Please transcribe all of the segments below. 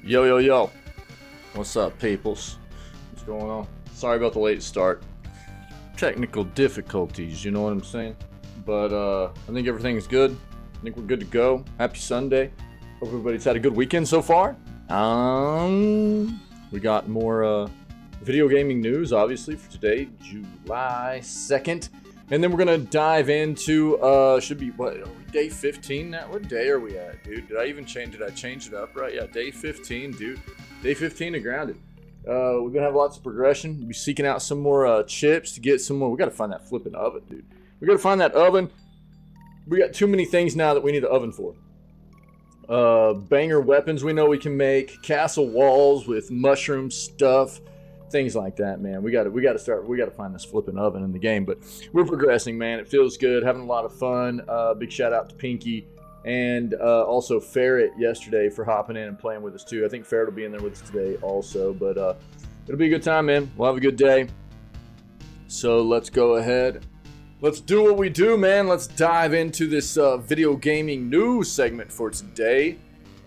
Yo, yo, yo. What's up, peoples? What's going on? Sorry about the late start. Technical difficulties, you know what I'm saying? But I think everything's good. I think we're good to go. Happy Sunday. Hope everybody's had a good weekend so far. We got more video gaming news, obviously, for today, July 2nd. And then we're going to dive into, should be, what, are we day 15 now? What day are we at, dude? Did I change it up, right? Yeah, day 15, dude. Day 15 of Grounded. We're going to have lots of progression. We'll be seeking out some more chips to get some more. We got to find that flipping oven, dude. We got to find that oven. We got too many things now that we need the oven for. Banger weapons we know we can make. Castle walls with mushroom stuff. Things like that, man. We got to find this flipping oven in the game, but we're progressing, man. It feels good, having a lot of fun. Big shout out to Pinky and also Ferret yesterday for hopping in and playing with us too. I think Ferret will be in there with us today also, but it'll be a good time, man. We'll have a good day. So let's go ahead. Let's do what we do, man. Let's dive into this video gaming news segment for today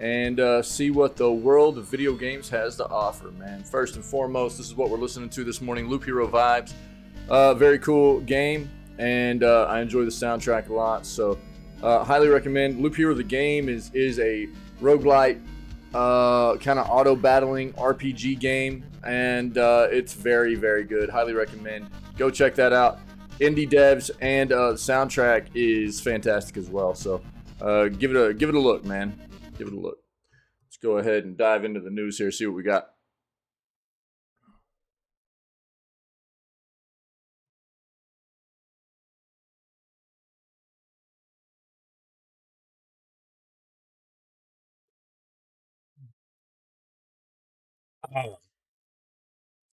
and see what the world of video games has to offer, man. First and foremost, this is what we're listening to this morning, Loop Hero Vibes. Very cool game, and I enjoy the soundtrack a lot, so highly recommend. Loop Hero the game is a roguelite kind of auto-battling RPG game, and it's very, very good. Highly recommend. Go check that out. Indie devs, and the soundtrack is fantastic as well, so give it a look, man. Give it a look. Let's go ahead and dive into the news here, see what we got.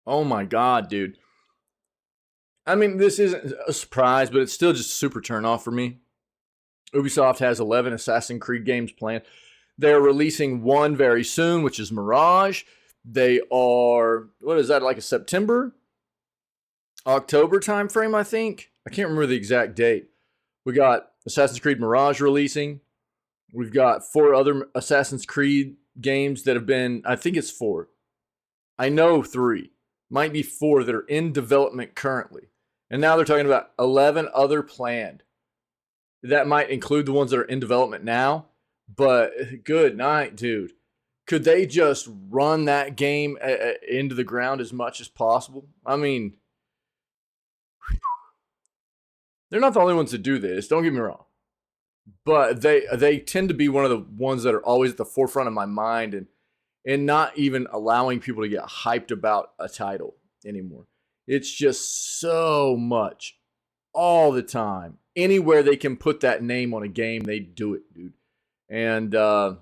Oh my god, dude. I mean, this isn't a surprise, but it's still just a super turn off for me. Ubisoft has 11 Assassin's Creed games planned. They're releasing one very soon, which is Mirage. They are, what is that, like a September, October time frame, I think? I can't remember the exact date. We got Assassin's Creed Mirage releasing. We've got 4 other Assassin's Creed games that have been, I think it's 4. I know 3. Might be 4 that are in development currently. And now they're talking about 11 other planned. That might include the ones that are in development now. But good night, dude. Could they just run that game into the ground as much as possible? I mean, they're not the only ones to do this. Don't get me wrong. But they tend to be one of the ones that are always at the forefront of my mind and not even allowing people to get hyped about a title anymore. It's just so much all the time. Anywhere they can put that name on a game, they do it, dude. And I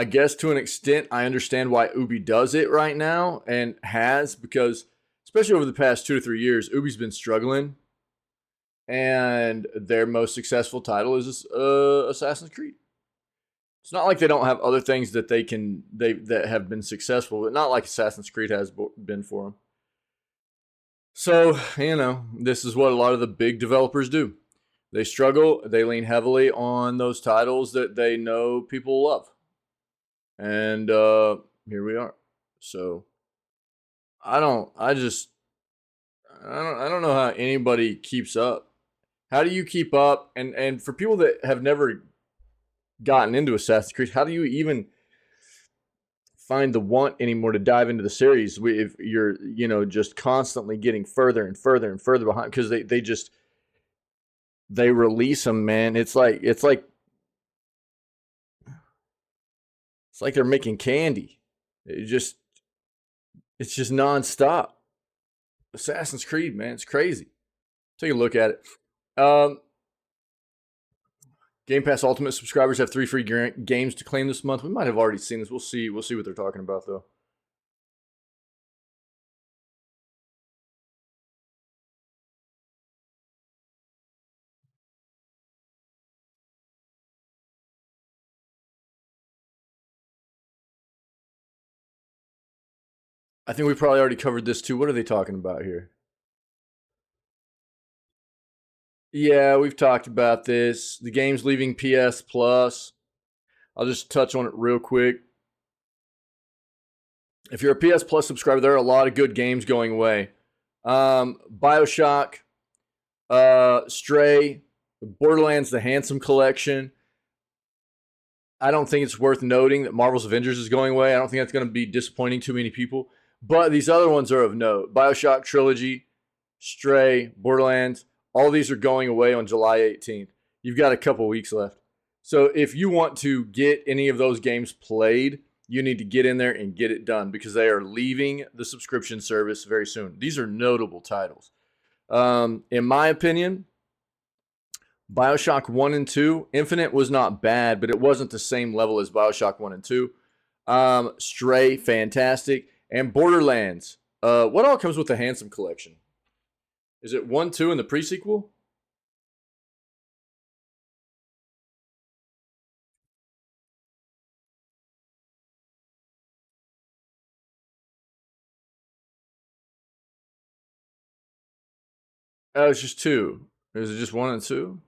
guess to an extent, I understand why Ubi does it right now and has, because especially over the past 2 to 3 years, Ubi's been struggling. And their most successful title is Assassin's Creed. It's not like they don't have other things that that have been successful, but not like Assassin's Creed has been for them. So, you know, this is what a lot of the big developers do. They struggle, they lean heavily on those titles that they know people love. And here we are. So I don't know how anybody keeps up. How do you keep up? And for people that have never gotten into Assassin's Creed, how do you even find the want anymore to dive into the series if you're, you know, just constantly getting further and further and further behind? Because they release them, man. It's like they're making candy. It's just nonstop. Assassin's Creed, man, it's crazy. Take a look at it. Game Pass Ultimate subscribers have 3 free games to claim this month. We might have already seen this. We'll see what they're talking about, though. I think we probably already covered this, too. What are they talking about here? Yeah, we've talked about this. The game's leaving PS Plus. I'll just touch on it real quick. If you're a PS Plus subscriber, there are a lot of good games going away. BioShock, Stray, Borderlands, the Handsome Collection. I don't think it's worth noting that Marvel's Avengers is going away. I don't think that's going to be disappointing too many people. But these other ones are of note. BioShock Trilogy, Stray, Borderlands, all these are going away on July 18th. You've got a couple weeks left. So if you want to get any of those games played, you need to get in there and get it done because they are leaving the subscription service very soon. These are notable titles. In my opinion, BioShock 1 and 2, Infinite was not bad, but it wasn't the same level as BioShock 1 and 2. Stray, fantastic. And Borderlands. What all comes with the Handsome Collection? Is it 1, 2, and the pre-sequel? Oh, it's just 2. Is it just 1 and 2?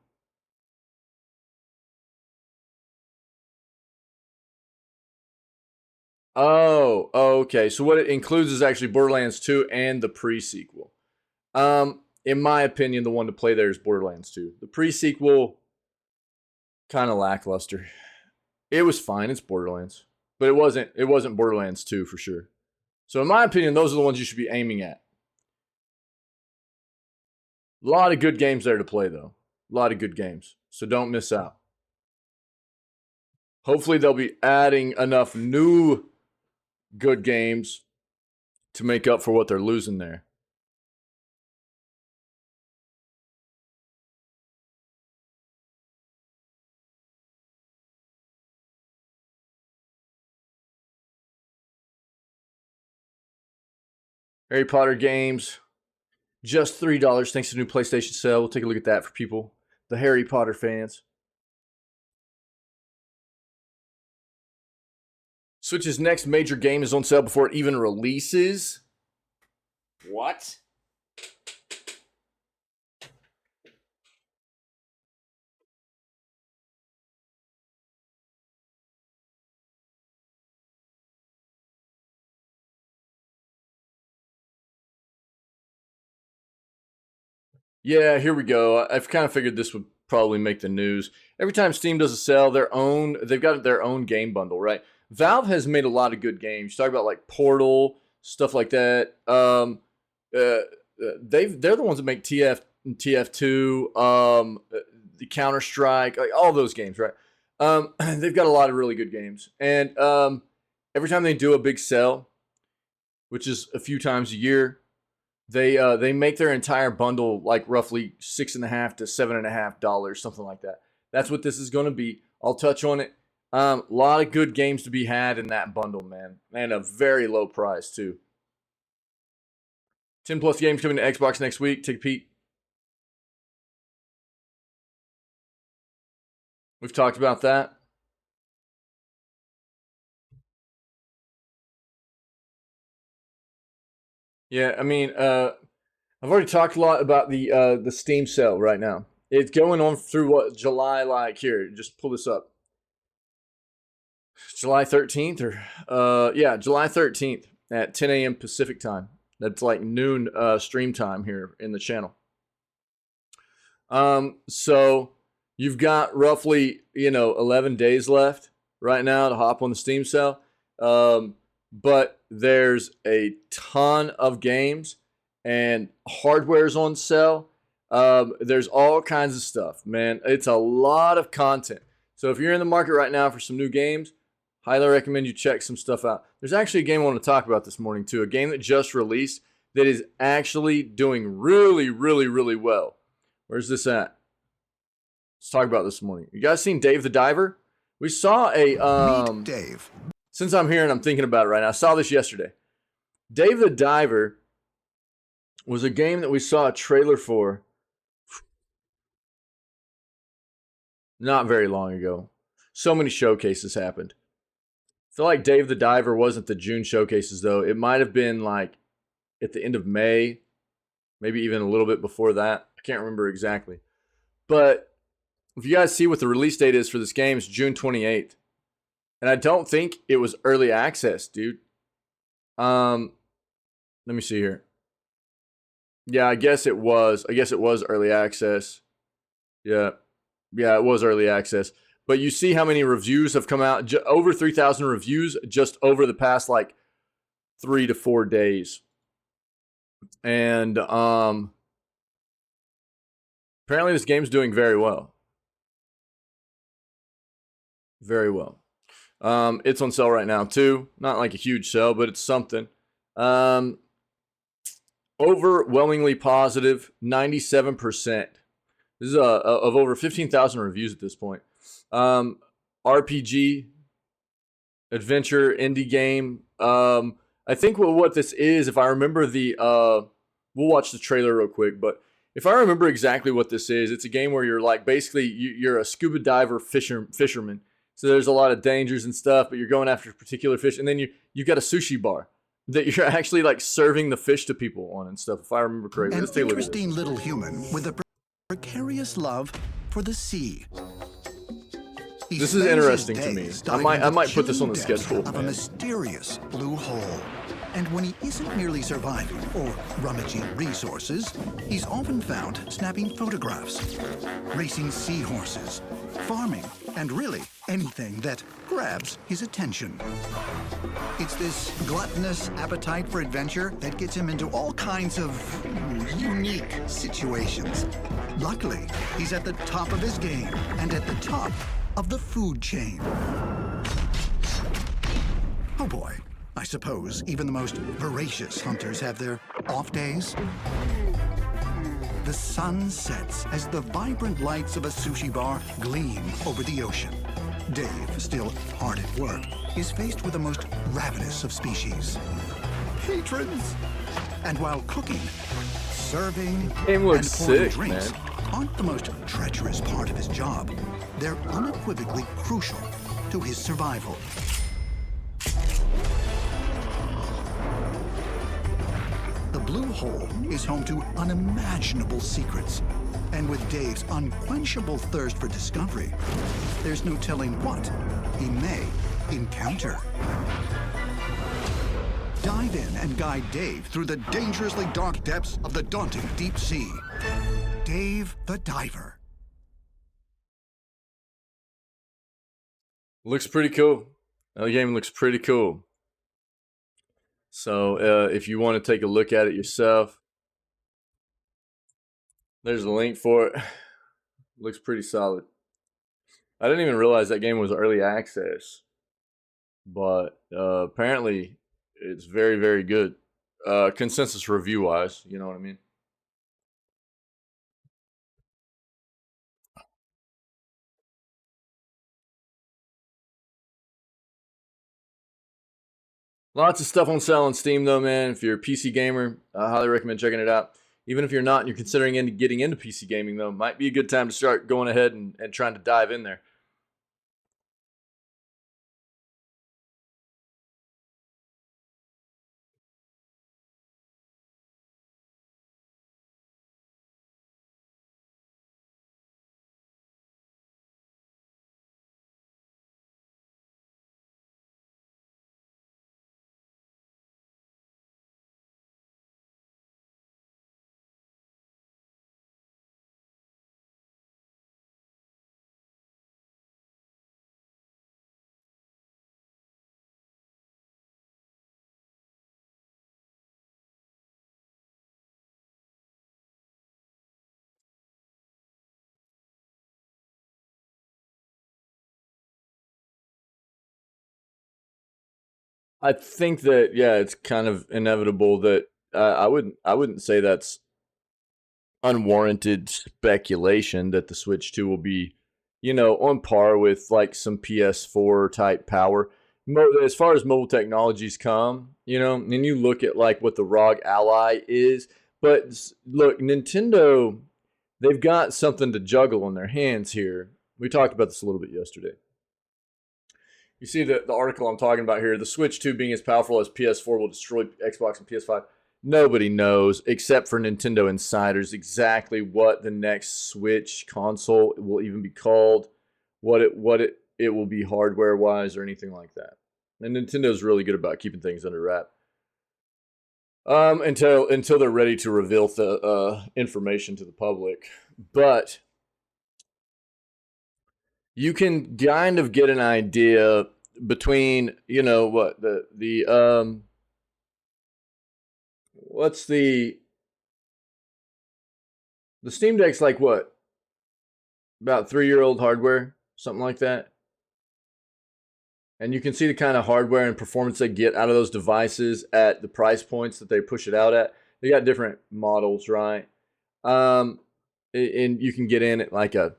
Oh, okay. So what it includes is actually Borderlands 2 and the pre-sequel. In my opinion, the one to play there is Borderlands 2. The pre-sequel, kind of lackluster. It was fine. It's Borderlands, but it wasn't Borderlands 2 for sure. So in my opinion, those are the ones you should be aiming at. A lot of good games there to play, though. A lot of good games. So don't miss out. Hopefully they'll be adding enough new good games to make up for what they're losing there. Harry Potter games, just $3 thanks to the new PlayStation sale. We'll take a look at that for people, the Harry Potter fans. Switch's next major game is on sale before it even releases. What? Yeah, here we go. I've kind of figured this would probably make the news. Every time Steam does a sale, they've got their own game bundle, right? Valve has made a lot of good games. You talk about like Portal, stuff like that. They're the ones that make TF2, the Counter Strike, like all those games, right? They've got a lot of really good games, and every time they do a big sale, which is a few times a year, they make their entire bundle like roughly $6.50 to $7.50, something like that. That's what this is going to be. I'll touch on it. A lot of good games to be had in that bundle, man, and a very low price too. 10 plus games coming to Xbox next week. Take a peek. We've talked about that. Yeah, I mean, I've already talked a lot about the Steam sale right now. It's going on through what, July? Like here, just pull this up. July 13th, or yeah, July 13th at 10 a.m. Pacific time. That's like noon stream time here in the channel. So you've got roughly 11 days left right now to hop on the Steam sale. But there's a ton of games and hardware's on sale. There's all kinds of stuff, man. It's a lot of content. So if you're in the market right now for some new games, highly recommend you check some stuff out. There's actually a game I want to talk about this morning too, a game that just released that is actually doing really, really, really well. Where's this at? Let's talk about this morning. You guys seen Dave the Diver? We saw a Meet Dave. Since I'm here and I'm thinking about it right now, I saw this yesterday. Dave the Diver was a game that we saw a trailer for not very long ago. So many showcases happened. I feel like Dave the Diver wasn't the June showcases, though. It might have been like at the end of May, maybe even a little bit before that. I can't remember exactly. But if you guys see what the release date is for this game, it's June 28th. And I don't think it was early access, dude. Let me see here. Yeah, I guess it was. I guess it was early access. Yeah. Yeah, it was early access. But you see how many reviews have come out? Over 3,000 reviews just over the past like 3 to 4 days. And apparently this game's doing very well. Very well. It's on sale right now too. Not like a huge sale, but it's something. Overwhelmingly positive, 97%. This is of over 15,000 reviews at this point. RPG, adventure, indie game. I think what this is, if I remember we'll watch the trailer real quick, but if I remember exactly what this is, it's a game where you're like, basically, you're a scuba diver fisherman. So there's a lot of dangers and stuff, but you're going after particular fish. And then you've got a sushi bar that you're actually like serving the fish to people on and stuff, if I remember correctly. An interesting little human with a precarious love for the sea. This is interesting to me. I might put this on the schedule. Of a mysterious blue hole. And when he isn't merely surviving or rummaging resources, he's often found snapping photographs, racing seahorses, farming, and really anything that grabs his attention. It's this gluttonous appetite for adventure that gets him into all kinds of unique situations. Luckily, he's at the top of his game and at the top of the food chain. Oh boy. I suppose even the most voracious hunters have their off days. The sun sets as the vibrant lights of a sushi bar gleam over the ocean. Dave, still hard at work, is faced with the most ravenous of species. Patrons! And while cooking, serving, Game looks and pouring sick, drinks man. aren't the most treacherous part of his job. They're unequivocally crucial to his survival. The Blue Hole is home to unimaginable secrets. And with Dave's unquenchable thirst for discovery, there's no telling what he may encounter. Dive in and guide Dave through the dangerously dark depths of the daunting deep sea. Dave the Diver. Looks pretty cool. The game looks pretty cool. So if you want to take a look at it yourself, there's a link for it. Looks pretty solid. I didn't even realize that game was early access, but apparently it's very, very good. Consensus review wise, you know what I mean? Lots of stuff on sale on Steam though, man. If you're a PC gamer, I highly recommend checking it out. Even if you're not and you're considering getting into PC gaming though, might be a good time to start going ahead and trying to dive in there. I think that yeah, it's kind of inevitable that I wouldn't say that's unwarranted speculation that the Switch 2 will be, on par with like some PS4 type power. As far as mobile technologies come, and you look at like what the ROG Ally is, but look, Nintendo, they've got something to juggle in their hands here. We talked about this a little bit yesterday. You see the article I'm talking about here. The Switch 2 being as powerful as PS4 will destroy Xbox and PS5. Nobody knows, except for Nintendo insiders, exactly what the next Switch console will even be called, what it it will be hardware wise or anything like that. And Nintendo's really good about keeping things under wrap. Until they're ready to reveal the information to the public. But you can kind of get an idea between, you know, what what's the Steam Deck's like what? About 3-year-old hardware, something like that. And you can see the kind of hardware and performance they get out of those devices at the price points that they push it out at. They got different models, right? And you can get in at like a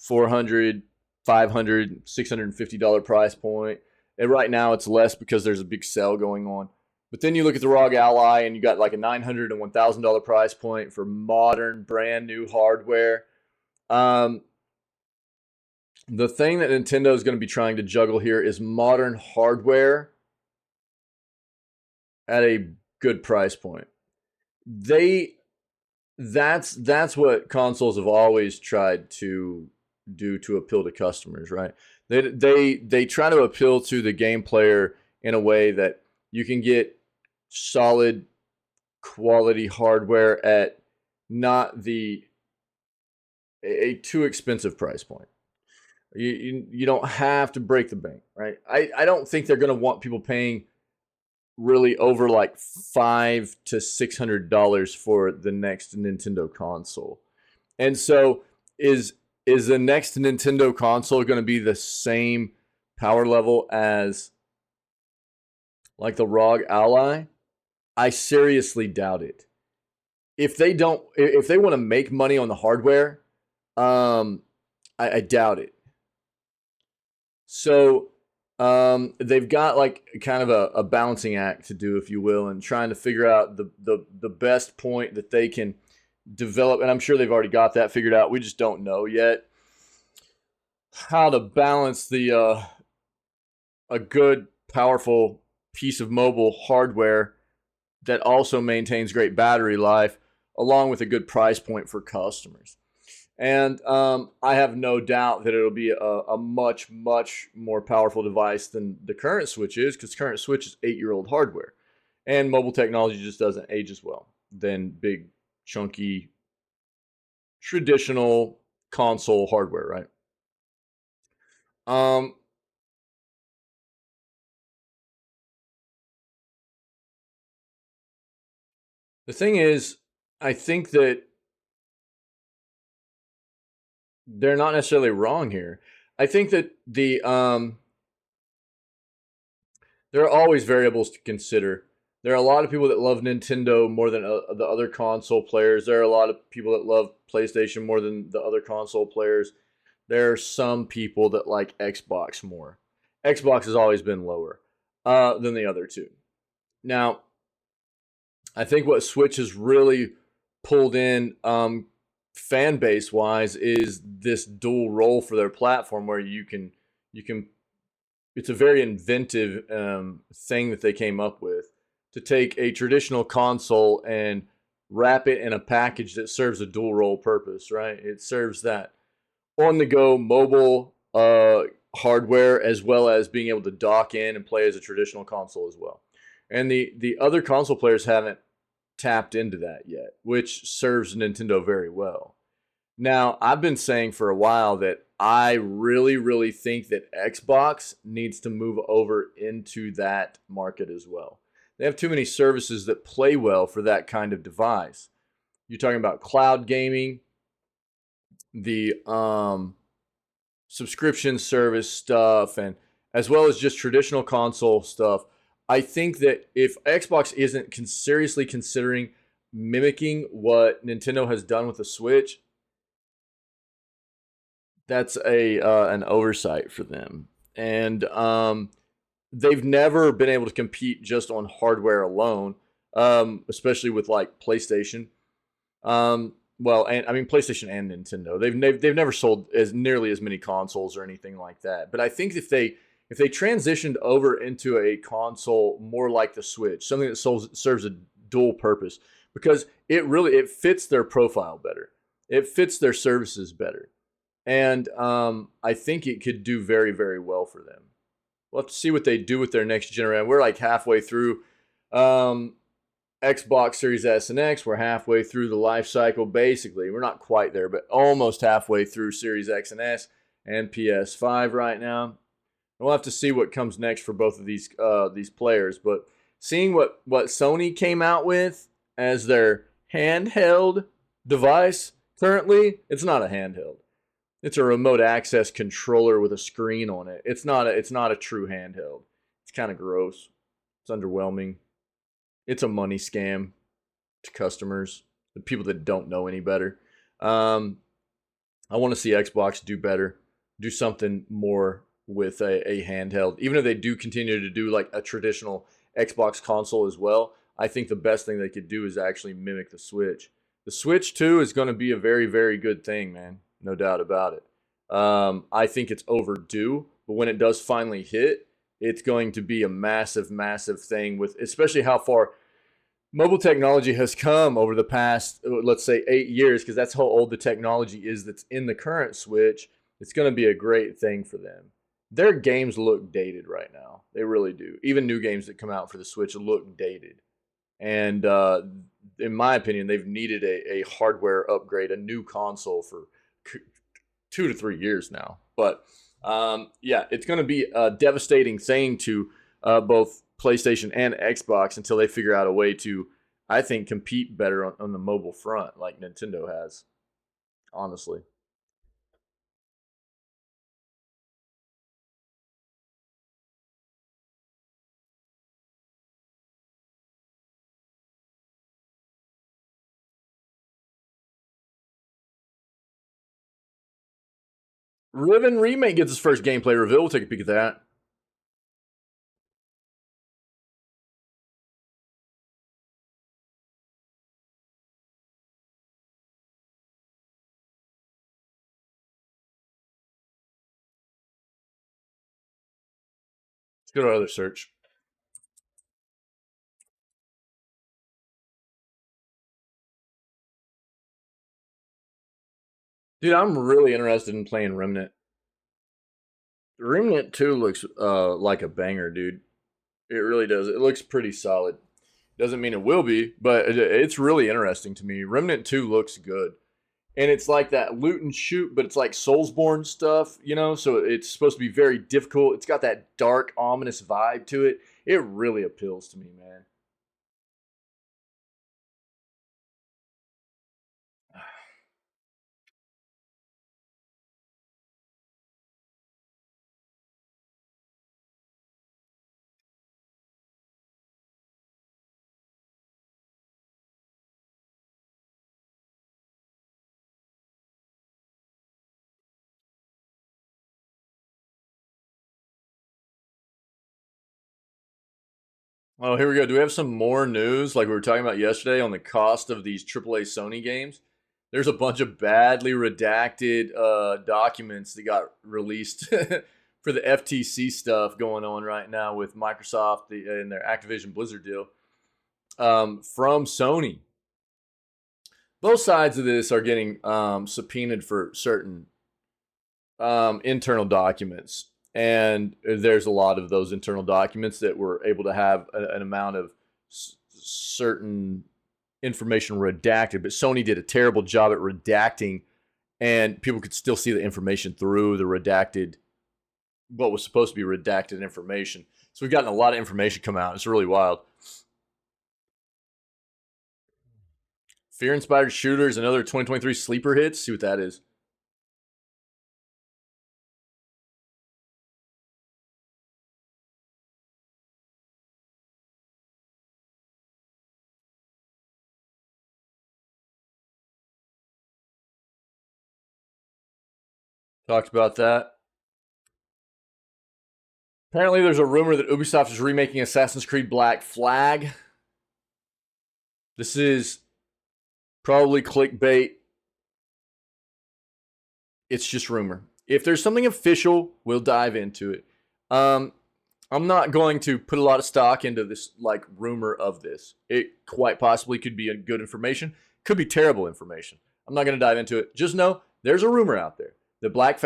$400, $500, $650 price point. And right now it's less because there's a big sale going on. But then you look at the ROG Ally and you got like a $900 and $1,000 price point for modern, brand new hardware. The thing that Nintendo is going to be trying to juggle here is modern hardware at a good price point. That's what consoles have always tried to do to appeal to customers, right? They try to appeal to the game player in a way that you can get solid quality hardware at not a too expensive price point. You don't have to break the bank, right? I don't think they're going to want people paying really over like $500 to $600 for the next Nintendo console. And so is the next Nintendo console going to be the same power level as like the ROG Ally? I seriously doubt it. If they want to make money on the hardware, I doubt it. So they've got like kind of a balancing act to do, if you will, and trying to figure out the best point that they can develop. And I'm sure they've already got that figured out. We just don't know yet how to balance a good, powerful piece of mobile hardware that also maintains great battery life, along with a good price point for customers. And I have no doubt that it'll be a much, much more powerful device than the current Switch is, because current Switch is 8-year-old hardware. And mobile technology just doesn't age as well than big, chunky, traditional console hardware, right? The thing is, I think that they're not necessarily wrong here. I think that there are always variables to consider. There are a lot of people that love Nintendo more than the other console players. There are a lot of people that love PlayStation more than the other console players. There are some people that like Xbox more. Xbox has always been lower than the other two. Now, I think what Switch has really pulled in fan base wise is this dual role for their platform, where you can it's a very inventive thing that they came up with, to take a traditional console and wrap it in a package that serves a dual role purpose, right? It serves that on the go mobile hardware, as well as being able to dock in and play as a traditional console as well. And the other console players haven't tapped into that yet, which serves Nintendo very well. Now, I've been saying for a while that I really, really think that Xbox needs to move over into that market as well. They have too many services that play well for that kind of device. You're talking about cloud gaming, the subscription service stuff, and as well as just traditional console stuff. I think that if Xbox isn't seriously considering mimicking what Nintendo has done with the Switch, that's an oversight for them. And they've never been able to compete just on hardware alone, especially with like PlayStation. Well, and I mean PlayStation and Nintendo. They've never sold nearly as many consoles or anything like that. But I think if they transitioned over into a console more like the Switch, something that serves a dual purpose, because it fits their profile better. It fits their services better. And I think it could do very, very well for them. We'll have to see what they do with their next generation. We're like halfway through Xbox Series S and X. We're halfway through the life cycle, basically. We're not quite there, but almost halfway through Series X and S and PS5 right now. We'll have to see what comes next for both of these players. But seeing what Sony came out with as their handheld device currently, it's not a handheld. It's a remote access controller with a screen on it. It's not a true handheld. It's kind of gross. It's underwhelming. It's a money scam to customers, the people that don't know any better. I want to see Xbox do better, do something more with a handheld. Even if they do continue to do like a traditional Xbox console as well, I think the best thing they could do is actually mimic the Switch. The Switch 2 is going to be a very, very good thing, man. No doubt about it. I think it's overdue, but when it does finally hit, it's going to be a massive, massive thing, with especially how far mobile technology has come over the past, let's say, 8 years, because that's how old the technology is that's in the current Switch. It's going to be a great thing for them. Their games look dated right now. They really do. Even new games that come out for the Switch look dated. And in my opinion, they've needed a hardware upgrade, a new console for 2 to 3 years now. But yeah, it's going to be a devastating thing to both PlayStation and Xbox until they figure out a way to, I think, compete better on the mobile front like Nintendo has, honestly. Riven Remake gets its first gameplay reveal. We'll take a peek at that. Let's go to our other search. Dude, I'm really interested in playing Remnant. Remnant 2 looks like a banger, dude. It really does. It looks pretty solid. Doesn't mean it will be, but it's really interesting to me. Remnant 2 looks good. And it's like that loot and shoot, but it's like Soulsborne stuff, you know? So it's supposed to be very difficult. It's got that dark, ominous vibe to it. It really appeals to me, man. Oh, here we go. Do we have some more news like we were talking about yesterday on the cost of these AAA Sony games? There's a bunch of badly redacted documents that got released for the FTC stuff going on right now with Microsoft and their Activision Blizzard deal from Sony. Both sides of this are getting subpoenaed for certain internal documents. And there's a lot of those internal documents that were able to have an amount of certain information redacted. But Sony did a terrible job at redacting, and people could still see the information through the redacted, what was supposed to be redacted information. So we've gotten a lot of information come out. It's really wild. Fear-inspired shooters, another 2023 sleeper hits. See what that is. Talked about that. Apparently, there's a rumor that Ubisoft is remaking Assassin's Creed Black Flag. This is probably clickbait. It's just rumor. If there's something official, we'll dive into it. I'm not going to put a lot of stock into this like rumor of this. It quite possibly could be good information, could be terrible information. I'm not going to dive into it. Just know there's a rumor out there. The Black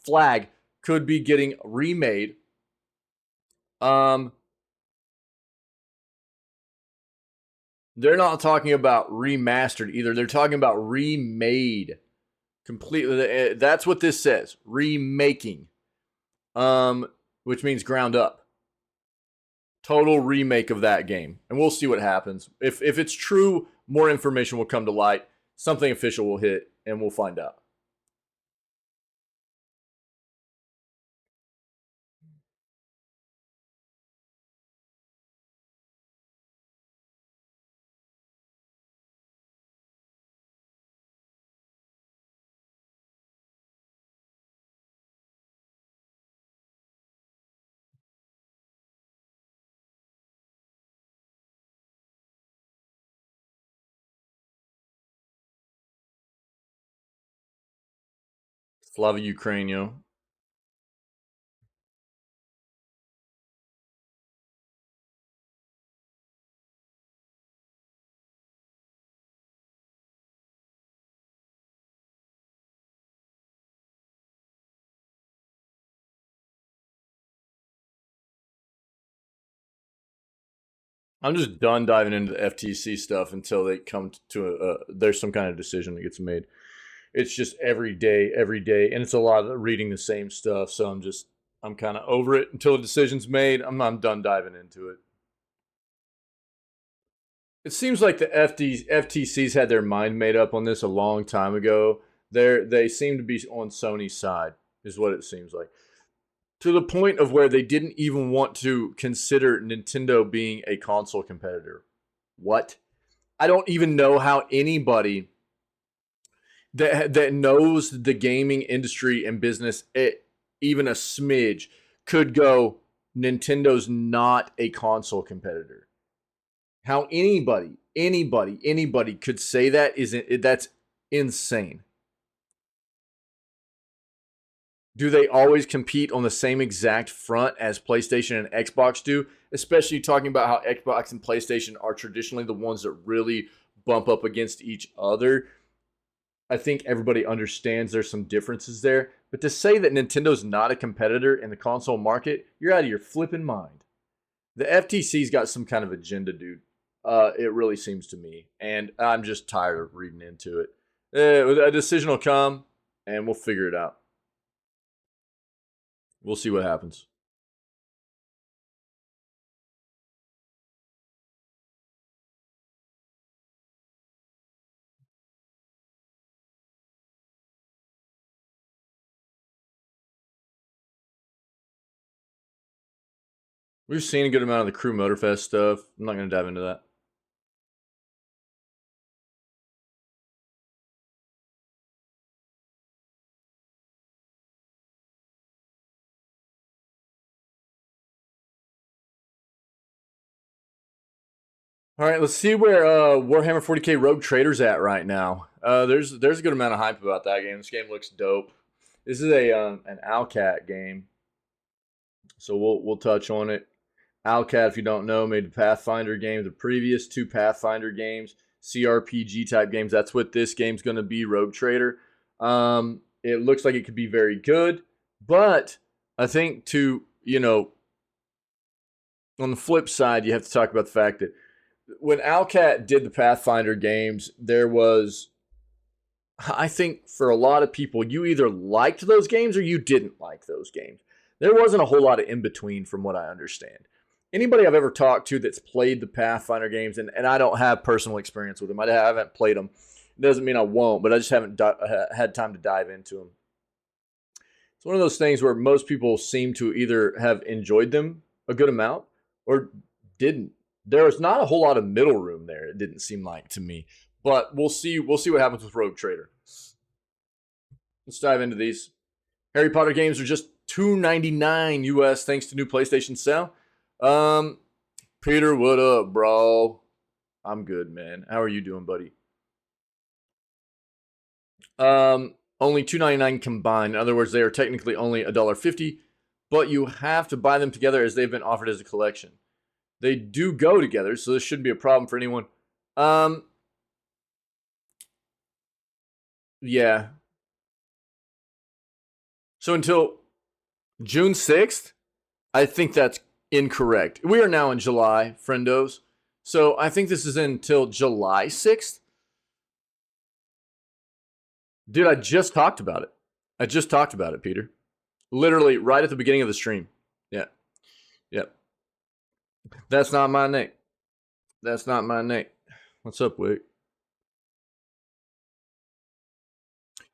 Flag could be getting remade. They're not talking about remastered either. They're talking about remade. Completely. That's what this says. Remaking. Which means ground up. Total remake of that game. And we'll see what happens. If it's true, more information will come to light. Something official will hit, and we'll find out. Slava Ukraino. I'm just done diving into the FTC stuff until they come to there's some kind of decision that gets made. It's just every day, and it's a lot of reading the same stuff. So I'm kind of over it until the decision's made. I'm done diving into it. It seems like the FTC's had their mind made up on this a long time ago. They seem to be on Sony's side, is what it seems like. To the point of where they didn't even want to consider Nintendo being a console competitor. What? I don't even know how anybody that knows the gaming industry and business even a smidge could go, Nintendo's not a console competitor. How anybody could say that's insane. Do they always compete on the same exact front as PlayStation and Xbox do? Especially talking about how Xbox and PlayStation are traditionally the ones that really bump up against each other. I think everybody understands there's some differences there. But to say that Nintendo's not a competitor in the console market, you're out of your flipping mind. The FTC's got some kind of agenda, dude. It really seems to me. And I'm just tired of reading into it. A decision will come, and we'll figure it out. We'll see what happens. We've seen a good amount of the Crew Motorfest stuff. I'm not going to dive into that. All right, let's see where Warhammer 40k Rogue Trader's at right now. There's a good amount of hype about that game. This game looks dope. This is an Owlcat game, so we'll touch on it. Owlcat, if you don't know, made the Pathfinder game, the previous two Pathfinder games, CRPG type games. That's what this game's going to be, Rogue Trader. It looks like it could be very good, but I think on the flip side, you have to talk about the fact that when Owlcat did the Pathfinder games, there was, I think for a lot of people, you either liked those games or you didn't like those games. There wasn't a whole lot of in between from what I understand. Anybody I've ever talked to that's played the Pathfinder games, and I don't have personal experience with them. I haven't played them. It doesn't mean I won't, but I just haven't had time to dive into them. It's one of those things where most people seem to either have enjoyed them a good amount or didn't. There was not a whole lot of middle room there, it didn't seem like to me. But we'll see what happens with Rogue Trader. Let's dive into these. Harry Potter games are just $2.99 US thanks to new PlayStation sale. Peter, what up, bro? I'm good, man. How are you doing, buddy? Only $2.99 combined. In other words, they are technically only $1.50, but you have to buy them together as they've been offered as a collection. They do go together, so this shouldn't be a problem for anyone. Yeah. So until June 6th, I think that's incorrect. We are now in July, friendos. So I think this is until July 6th. Dude, I just talked about it. I just talked about it, Peter. Literally right at the beginning of the stream. Yeah. Yep. That's not my name. That's not my name. What's up, Wick?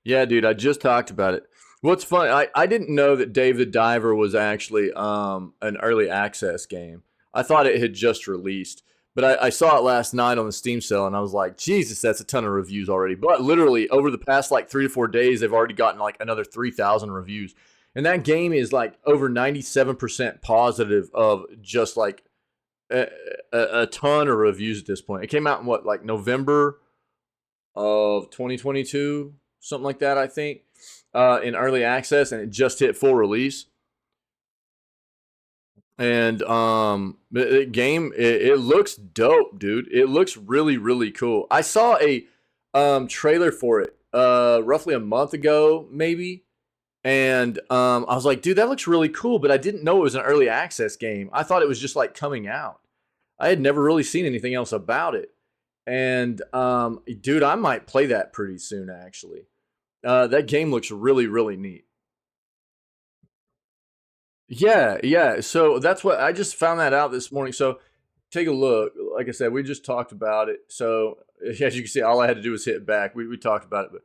Yeah, dude, I just talked about it. What's funny, I didn't know that Dave the Diver was actually an early access game. I thought it had just released. But I saw it last night on the Steam sale, and I was like, Jesus, that's a ton of reviews already. But literally, over the past like 3 to 4 days, they've already gotten like another 3,000 reviews. And that game is like over 97% positive of just like a ton of reviews at this point. It came out in what, like November of 2022, something like that, I think, in early access, and it just hit full release. And the game, it looks dope, dude. It looks really, really cool. I saw a trailer for it roughly a month ago, maybe. And I was like, dude, that looks really cool, but I didn't know it was an early access game. I thought it was just like coming out. I had never really seen anything else about it. And dude, I might play that pretty soon, actually. That game looks really, really neat. Yeah, yeah. So that's what I just found that out this morning. So take a look. Like I said, we just talked about it. So as you can see, all I had to do was hit back. We talked about it, but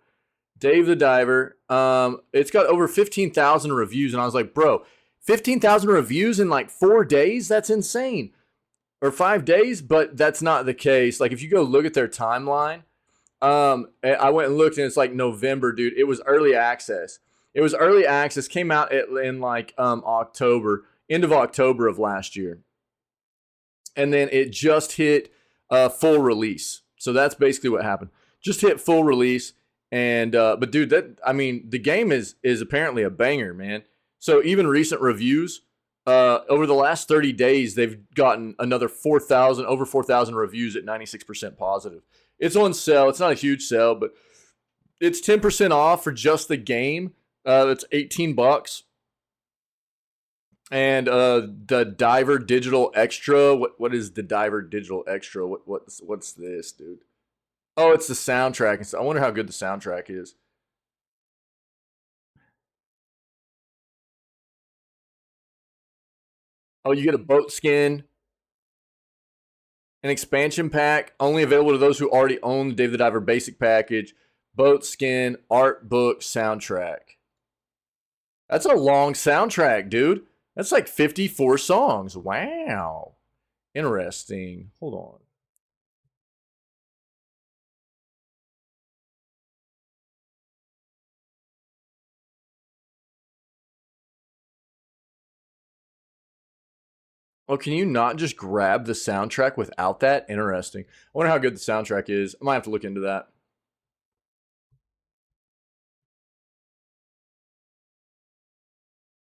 Dave the Diver, it's got over 15,000 reviews, and I was like, bro, 15,000 reviews in like 4 days? That's insane. Or 5 days, but that's not the case. Like if you go look at their timeline, I went and looked, and it's like November, dude. It was early access. It was early access. Came out in like October, end of October of last year, and then it just hit full release. So that's basically what happened. Just hit full release, and but dude, the game is apparently a banger, man. So even recent reviews over the last 30 days, they've gotten another 4,000, over 4,000 reviews at 96% positive. It's on sale. It's not a huge sale, but it's 10% off for just the game. That's $18. And the Diver Digital Extra. What is the Diver Digital Extra? What's this, dude? Oh, it's the soundtrack. I wonder how good the soundtrack is. Oh, you get a boat skin, an expansion pack, only available to those who already own the Dave the Diver basic package. Boat skin, art book, soundtrack. That's a long soundtrack, dude. That's like 54 songs. Wow. Interesting. Hold on. Oh, can you not just grab the soundtrack without that? Interesting. I wonder how good the soundtrack is. I might have to look into that.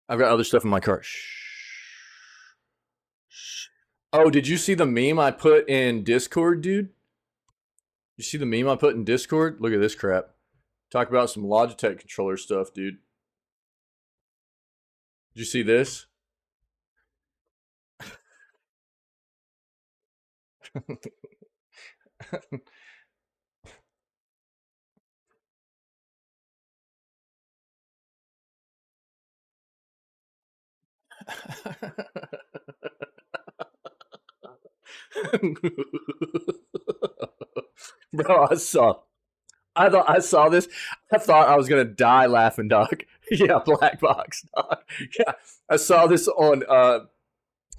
I've got other stuff in my cart. Shh. Shh. Oh, did you see the meme I put in Discord, dude? You see the meme I put in Discord? Look at this crap. Talk about some Logitech controller stuff, dude. Did you see this? Bro, I saw this. I thought I was gonna die laughing, dog. Yeah, black box, dog. Yeah, I saw this on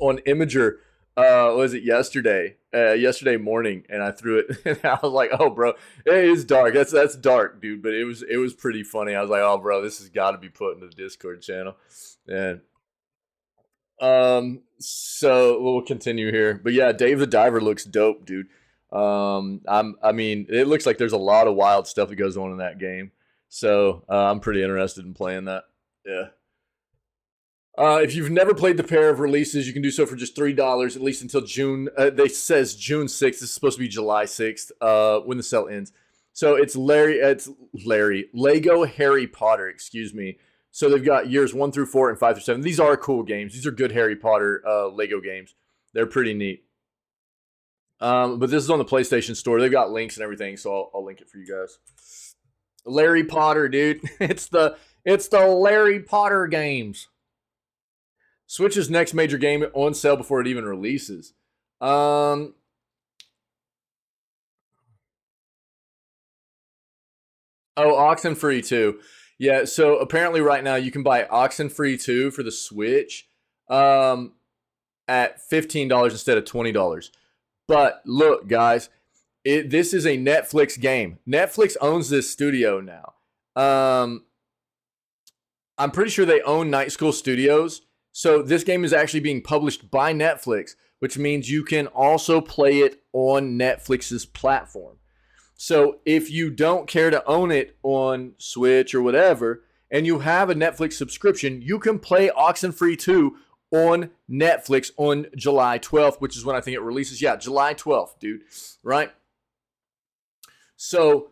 Imager. Was it yesterday? Yesterday morning, and I threw it. And I was like, "Oh, bro, it is dark. That's dark, dude." But it was pretty funny. I was like, "Oh, bro, this has got to be put into the Discord channel." And so we'll continue here. But yeah, Dave the Diver looks dope, dude. I mean, it looks like there's a lot of wild stuff that goes on in that game. So I'm pretty interested in playing that. Yeah. If you've never played the pair of releases, you can do so for just $3, at least until June. They says June 6th. This is supposed to be July 6th. When the sale ends. So it's Lego Harry Potter. Excuse me. So they've got years 1 through 4 and 5 through 7. These are cool games. These are good Harry Potter Lego games. They're pretty neat. But this is on the PlayStation Store. They've got links and everything, so I'll link it for you guys. Larry Potter, dude. It's the Larry Potter games. Switch's next major game on sale before it even releases. Oh, Oxenfree 2. Yeah, so apparently right now you can buy Oxenfree 2 for the Switch at $15 instead of $20. But look, guys, this is a Netflix game. Netflix owns this studio now. I'm pretty sure they own Night School Studios. So this game is actually being published by Netflix, which means you can also play it on Netflix's platform. So if you don't care to own it on Switch or whatever, and you have a Netflix subscription, you can play Oxenfree 2 on Netflix on July 12th, which is when I think it releases. Yeah, July 12th, dude. Right? So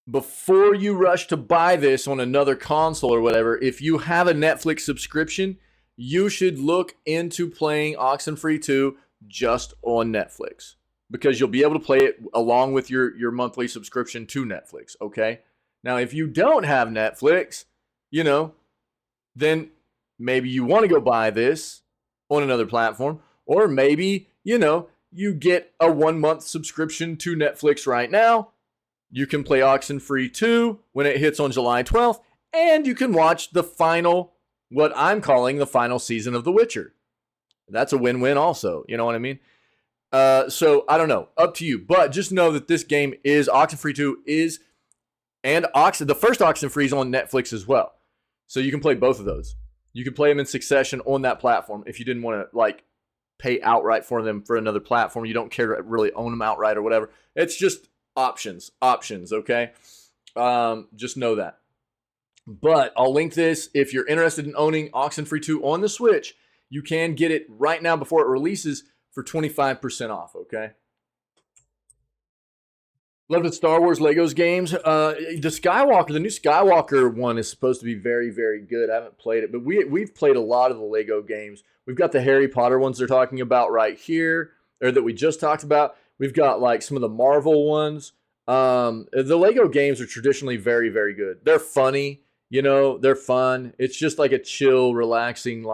before you rush to buy this on another console or whatever, if you have a Netflix subscription, you should look into playing Oxenfree 2 just on Netflix, because you'll be able to play it along with your monthly subscription to Netflix, okay? Now, if you don't have Netflix, then maybe you want to go buy this on another platform, or maybe, you get a 1-month subscription to Netflix right now. You can play Oxenfree 2 when it hits on July 12th, and you can watch the final, what I'm calling the final season of The Witcher. That's a win-win also, you know what I mean? So, I don't know, up to you. But just know that this game is, Oxenfree 2 is, and the first Oxenfree is on Netflix as well. So you can play both of those. You can play them in succession on that platform if you didn't want to, pay outright for them for another platform. You don't care to really own them outright or whatever. It's just options, okay? Just know that. But I'll link this. If you're interested in owning Oxenfree 2 on the Switch, you can get it right now before it releases for 25% off, okay? Love the Star Wars Legos games. The new Skywalker one is supposed to be very, very good. I haven't played it, but we've played a lot of the Lego games. We've got the Harry Potter ones they're talking about right here, or that we just talked about. We've got some of the Marvel ones. The Lego games are traditionally very, very good. They're funny, they're fun. It's just like a chill, relaxing,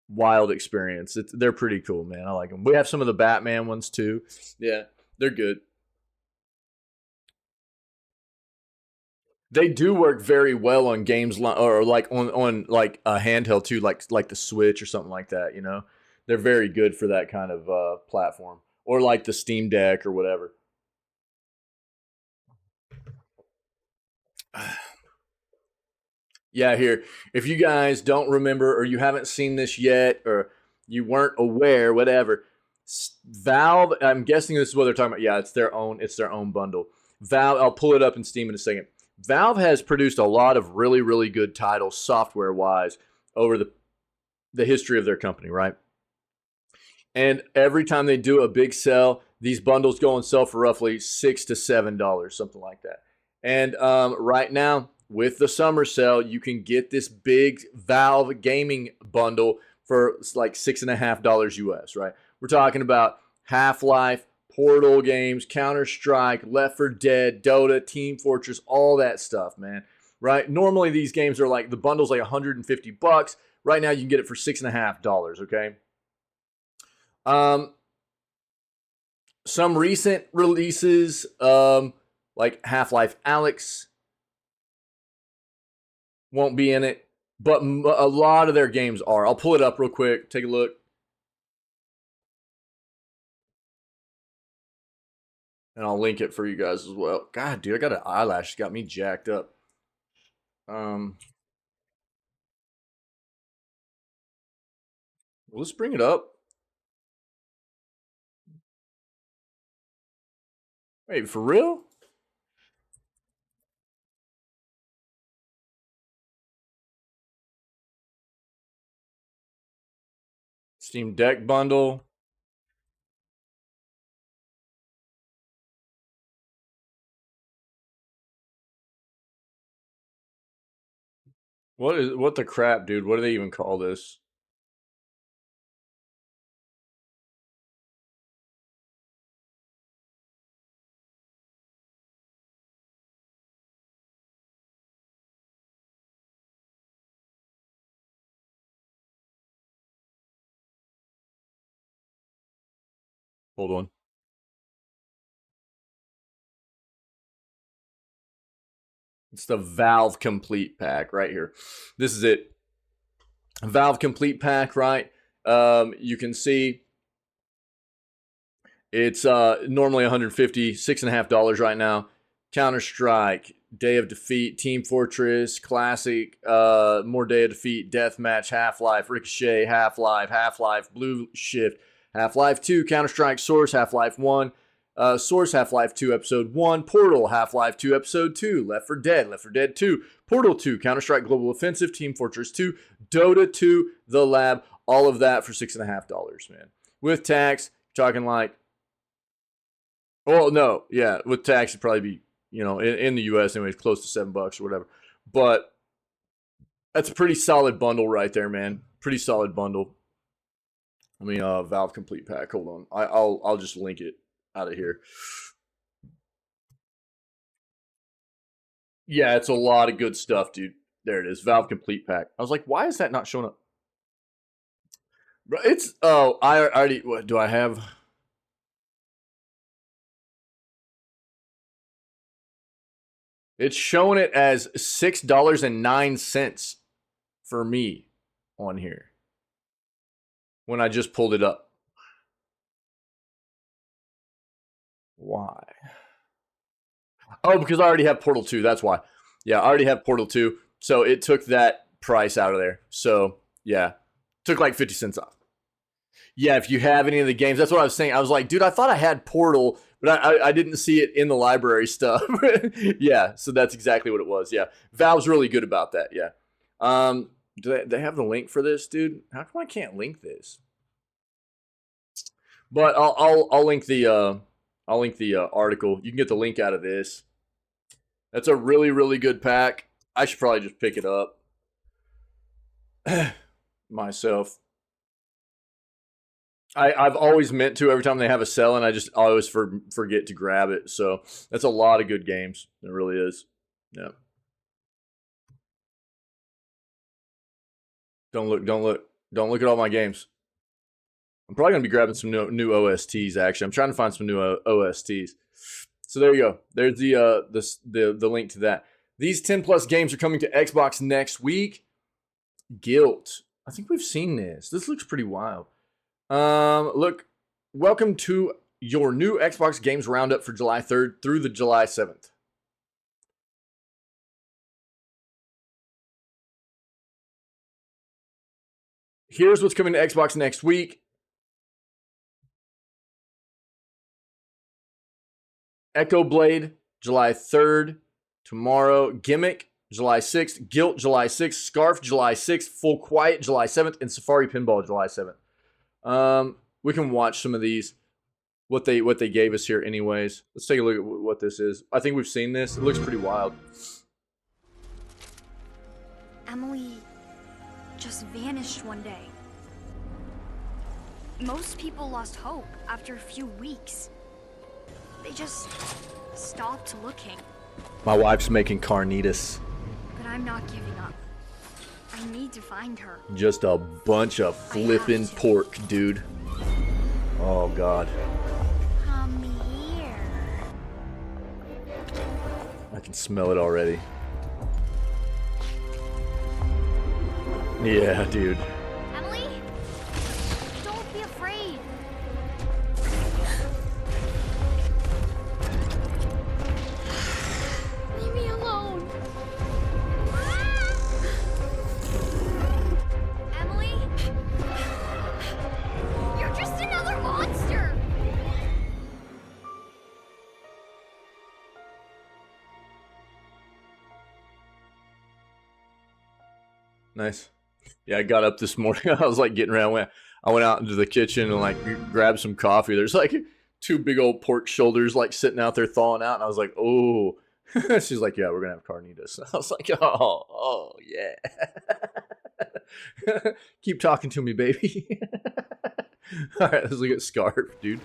wild experience. They're pretty cool, man. I like them. We have some of the Batman ones too. Yeah, they're good. They do work very well on games or on a handheld too, like the Switch or something like that. They're very good for that kind of platform, or like the Steam Deck or whatever. Yeah, here. If you guys don't remember, or you haven't seen this yet, or you weren't aware, whatever, Valve. I'm guessing this is what they're talking about. Yeah, it's their own bundle. Valve. I'll pull it up in Steam in a second. Valve has produced a lot of really, really good titles software-wise over the history of their company, right? And every time they do a big sell, these bundles go on sale for roughly $6 to $7, something like that. And right now, with the summer sale, you can get this big Valve gaming bundle for like $6.50 US, right? We're talking about Half-Life, Portal games, Counter-Strike, Left 4 Dead, Dota, Team Fortress, all that stuff, man. Right? Normally these games are the bundle's like $150. Right now you can get it for $6.50, okay? Some recent releases, like Half-Life Alyx won't be in it, but a lot of their games are. I'll pull it up real quick. Take a look. And I'll link it for you guys as well. God, dude, I got an eyelash. It's got me jacked up. Let's bring it up. Wait, for real? Steam Deck bundle. What the crap, dude? What do they even call this? Hold on. It's the Valve Complete Pack right here. This is it. Valve Complete Pack, right? You can see it's normally $150, $6.50 right now. Counter-Strike, Day of Defeat, Team Fortress, Classic, more Day of Defeat, Deathmatch, Half-Life, Ricochet, Half-Life, Blue Shift, Half-Life 2, Counter-Strike Source, Half-Life 1, Source, Half-Life 2, Episode 1, Portal, Half-Life 2, Episode 2, Left 4 Dead 2, Portal 2, Counter-Strike Global Offensive, Team Fortress 2, Dota 2, The Lab, all of that for $6.50, man. With tax, talking like, well, no, yeah, with tax, it'd probably be, you know, in the U.S. anyways, close to $7 or whatever. But that's a pretty solid bundle right there, man. Pretty solid bundle. I mean, Valve Complete Pack. Hold on, I'll just link it out of here. Yeah, it's a lot of good stuff, dude. There it is, Valve Complete Pack. I was like, why is that not showing up? It's I already. What do I have? It's showing it as $6.09 for me on here when I just pulled it up. Why? Oh, because I already have Portal 2. That's why. Yeah, I already have Portal 2. So it took that price out of there. So, yeah. Took like 50 cents off. Yeah, if you have any of the games. That's what I was saying. I was like, dude, I thought I had Portal, but I didn't see it in the library stuff. Yeah, so that's exactly what it was. Yeah. Valve's really good about that. Yeah. Do they have the link for this, dude? How come I can't link this? But I'll link the article. You can get the link out of this. That's a really, really good pack. I should probably just pick it up myself. I've always meant to every time they have a sell, and I always forget to grab it. So that's a lot of good games. It really is. Yeah. Don't look at all my games. I'm probably gonna be grabbing some new OSTs. Actually, I'm trying to find some new OSTs. So there you go. There's the link to that. These 10+ games are coming to Xbox next week. Guilt. I think we've seen this. This looks pretty wild. Look, welcome to your new Xbox Games Roundup for July 3rd through the July 7th. Here's what's coming to Xbox next week. Echo Blade, July 3rd. Tomorrow, Gimmick, July 6th. Guilt, July 6th. Scarf, July 6th. Full Quiet, July 7th. And Safari Pinball, July 7th. We can watch some of these, what they gave us here anyways. Let's take a look at what this is. I think we've seen this. It looks pretty wild. Emily just vanished one day. Most people lost hope after a few weeks. They just stopped looking. My wife's making carnitas. But I'm not giving up. I need to find her. Just a bunch of flippin' pork, dude. Oh, God. Come here. I can smell it already. Yeah, dude. Emily? Don't be afraid. Leave me alone. Emily? You're just another monster. Nice. Yeah, I got up this morning. I was like getting around. I went out into the kitchen and like grabbed some coffee. There's like 2 big old pork shoulders like sitting out there thawing out. And I was like, oh, She's like, yeah, we're gonna have carnitas. I was like, oh yeah. Keep talking to me, baby. All right, let's look at Scarf, dude.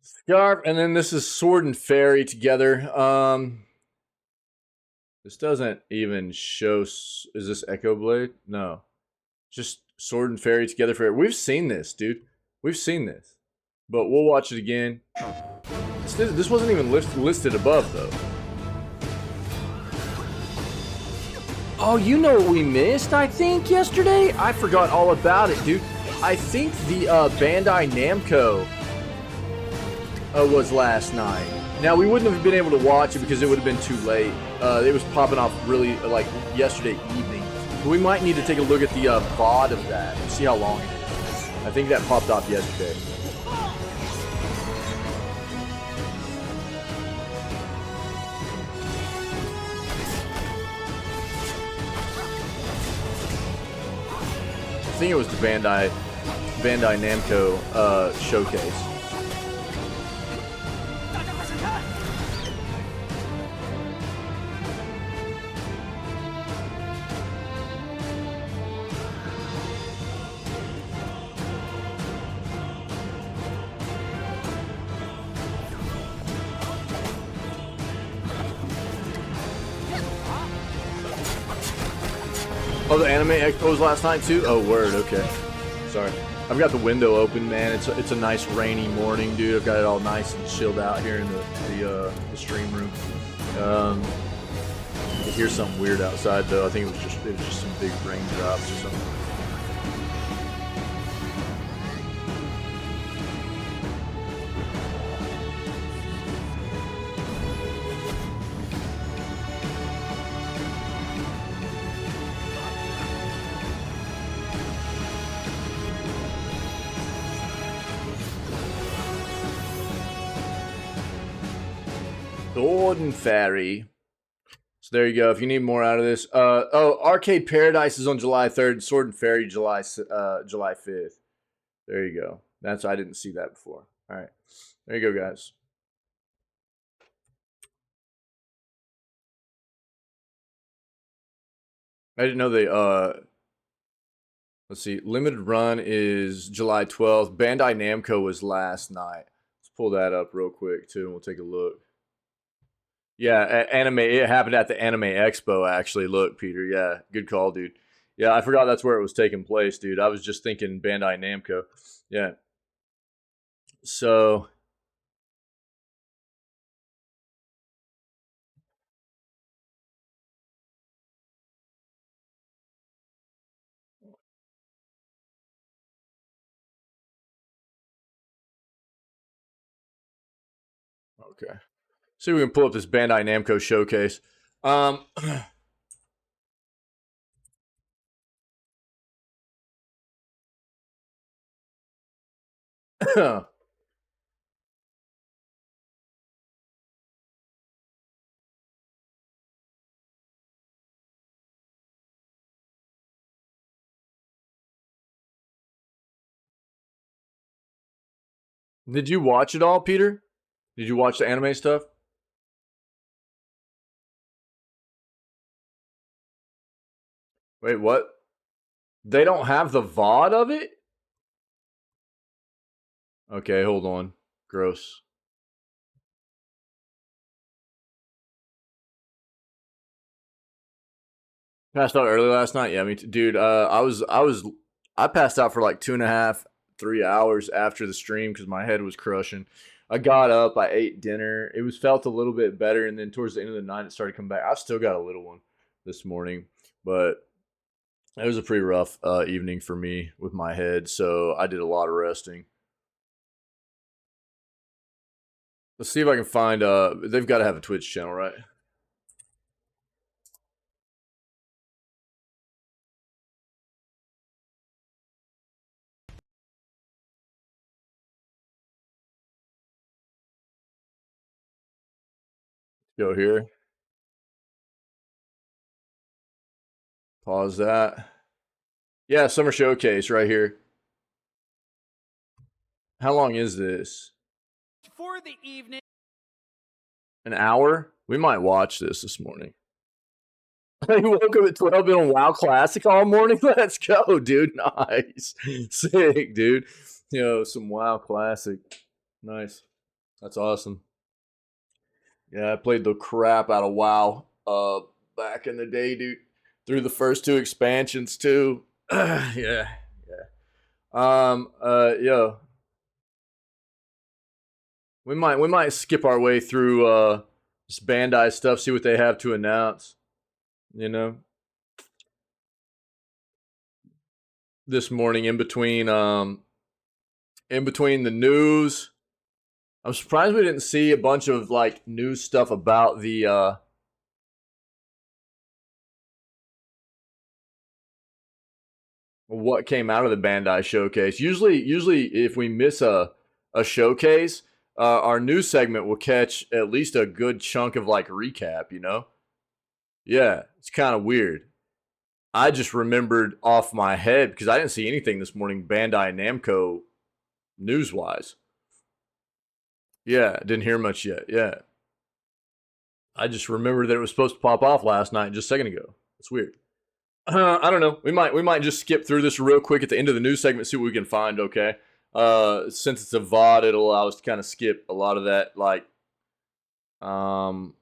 Scarf, and then this is Sword and Fairy together. This doesn't even show. Is this Echo Blade? No, just Sword and Fairy together for. We've seen this, dude. We've seen this, but we'll watch it again. This wasn't even listed above though. Oh, you know what we missed? I think yesterday. I forgot all about it, dude. I think the Bandai Namco was last night. Now, we wouldn't have been able to watch it because it would have been too late. It was popping off really, like, yesterday evening. But we might need to take a look at the VOD of that and see how long it is. I think that popped off yesterday. I think it was the Bandai Namco showcase. Oh, the Anime Expo was last night too? Oh, word, okay. Sorry. I've got the window open, man. It's a nice rainy morning, dude. I've got it all nice and chilled out here in the stream room. I hear something weird outside though. I think it was just some big raindrops or something. Sword and Fairy. So there you go. If you need more out of this, oh, Arcade Paradise is on July 3rd. Sword and Fairy July 5th. There you go. I didn't see that before. All right, there you go, guys. I didn't know they. Let's see. Limited run is July 12th. Bandai Namco was last night. Let's pull that up real quick too, and we'll take a look. Yeah, anime. It happened at the Anime Expo, actually. Look, Peter. Yeah, good call, dude. Yeah, I forgot that's where it was taking place, dude. I was just thinking Bandai Namco. Yeah. So. Okay. See if we can pull up this Bandai Namco showcase. Did you watch it all, Peter? Did you watch the anime stuff? Wait, what? They don't have the VOD of it? Okay, hold on. Gross. Passed out early last night. Yeah, me too. Dude. I passed out for like 2.5, 3 hours after the stream because my head was crushing. I got up, I ate dinner. It felt a little bit better, and then towards the end of the night, it started coming back. I've still got a little one this morning, but it was a pretty rough evening for me with my head, so I did a lot of resting. Let's see if I can find, they've got to have a Twitch channel, right? Go here. Pause that. Yeah, Summer Showcase right here. How long is this? For the evening. An hour? We might watch this morning. You woke up at 12 been on WoW Classic all morning? Let's go, dude. Nice. Sick, dude. Yo, some WoW Classic. Nice. That's awesome. Yeah, I played the crap out of WoW back in the day, dude. Through the first 2 expansions too. Yeah. Yo. We might skip our way through just Bandai stuff, see what they have to announce. You know? This morning in between the news. I'm surprised we didn't see a bunch of like news stuff about the what came out of the Bandai showcase. Usually if we miss a showcase, our news segment will catch at least a good chunk of like recap, you know? Yeah, it's kind of weird. I just remembered off my head because I didn't see anything this morning Bandai Namco news-wise. Yeah, didn't hear much yet. Yeah. I just remembered that it was supposed to pop off last night just a second ago. It's weird. I don't know. We might just skip through this real quick at the end of the news segment, see what we can find, okay? Since it's a VOD, it'll allow us to kind of skip a lot of that, like, kind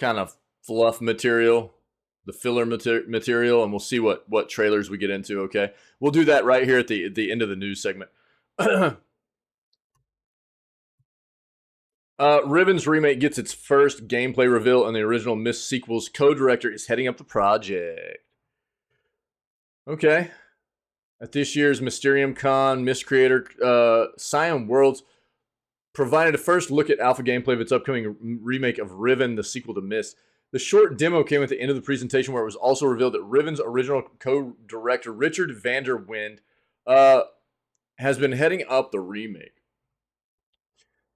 of fluff material, the filler material, and we'll see what trailers we get into, okay? We'll do that right here at the end of the news segment. Riven's remake gets its first gameplay reveal, and the original Myst sequel's co-director is heading up the project. Okay. At this year's Mysterium Con, Myst creator Cyan Worlds provided a first look at alpha gameplay of its upcoming remake of Riven, the sequel to Myst. The short demo came at the end of the presentation, where it was also revealed that Riven's original co-director Richard van der Wind has been heading up the remake.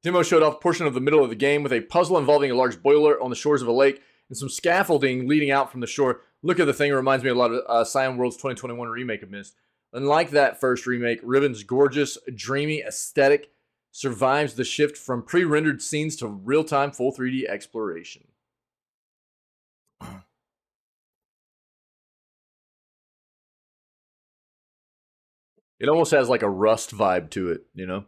Demo showed off a portion of the middle of the game with a puzzle involving a large boiler on the shores of a lake and some scaffolding leading out from the shore. Look at the thing, it reminds me a lot of Cyan World's 2021 remake of Myst. Unlike that first remake, Riven's gorgeous, dreamy aesthetic survives the shift from pre-rendered scenes to real-time full 3D exploration. It almost has like a Rust vibe to it, you know?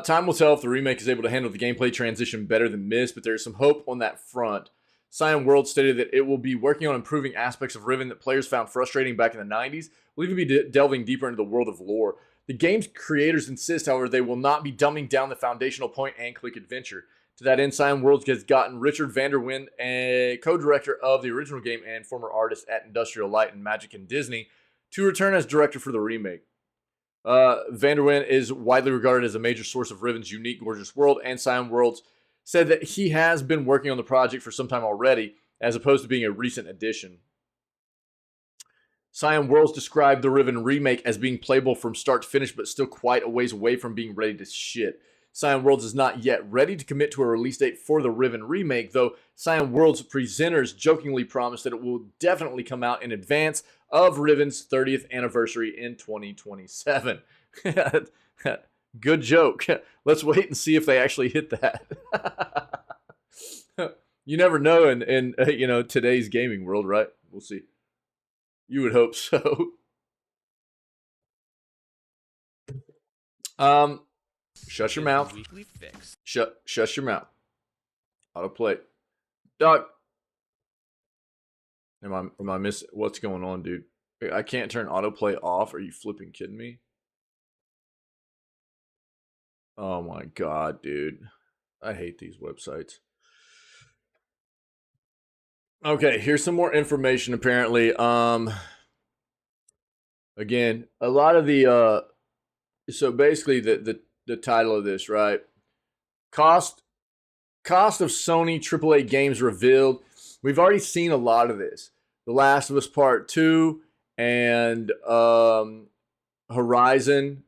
Time will tell if the remake is able to handle the gameplay transition better than Myst, but there's some hope on that front. Cyan World stated that it will be working on improving aspects of Riven that players found frustrating back in the 90s. We'll even be delving deeper into the world of lore. The game's creators insist, however, they will not be dumbing down the foundational point-and-click adventure. To that end, Cyan Worlds has gotten Richard van der Wind, a co-director of the original game and former artist at Industrial Light and Magic and Disney, to return as director for the remake. Van der Wind is widely regarded as a major source of Riven's unique, gorgeous world, and Cyan Worlds said that he has been working on the project for some time already, as opposed to being a recent addition. Cyan Worlds described the Riven remake as being playable from start to finish, but still quite a ways away from being ready to ship. Cyan Worlds is not yet ready to commit to a release date for the Riven remake, though Cyan Worlds presenters jokingly promised that it will definitely come out in advance of Riven's 30th anniversary in 2027. Good joke. Let's wait and see if they actually hit that. You never know in you know, today's gaming world, right? We'll see. You would hope so. Shut your mouth. Shut your mouth. Autoplay. Doc. Am I missing? What's going on, dude? I can't turn autoplay off. Are you flipping kidding me? Oh my god, dude. I hate these websites. Okay, here's some more information apparently. Again, a lot of the so basically the title of this, right? Cost cost of Sony AAA games revealed. We've already seen a lot of this. The Last of Us Part 2 and Horizon.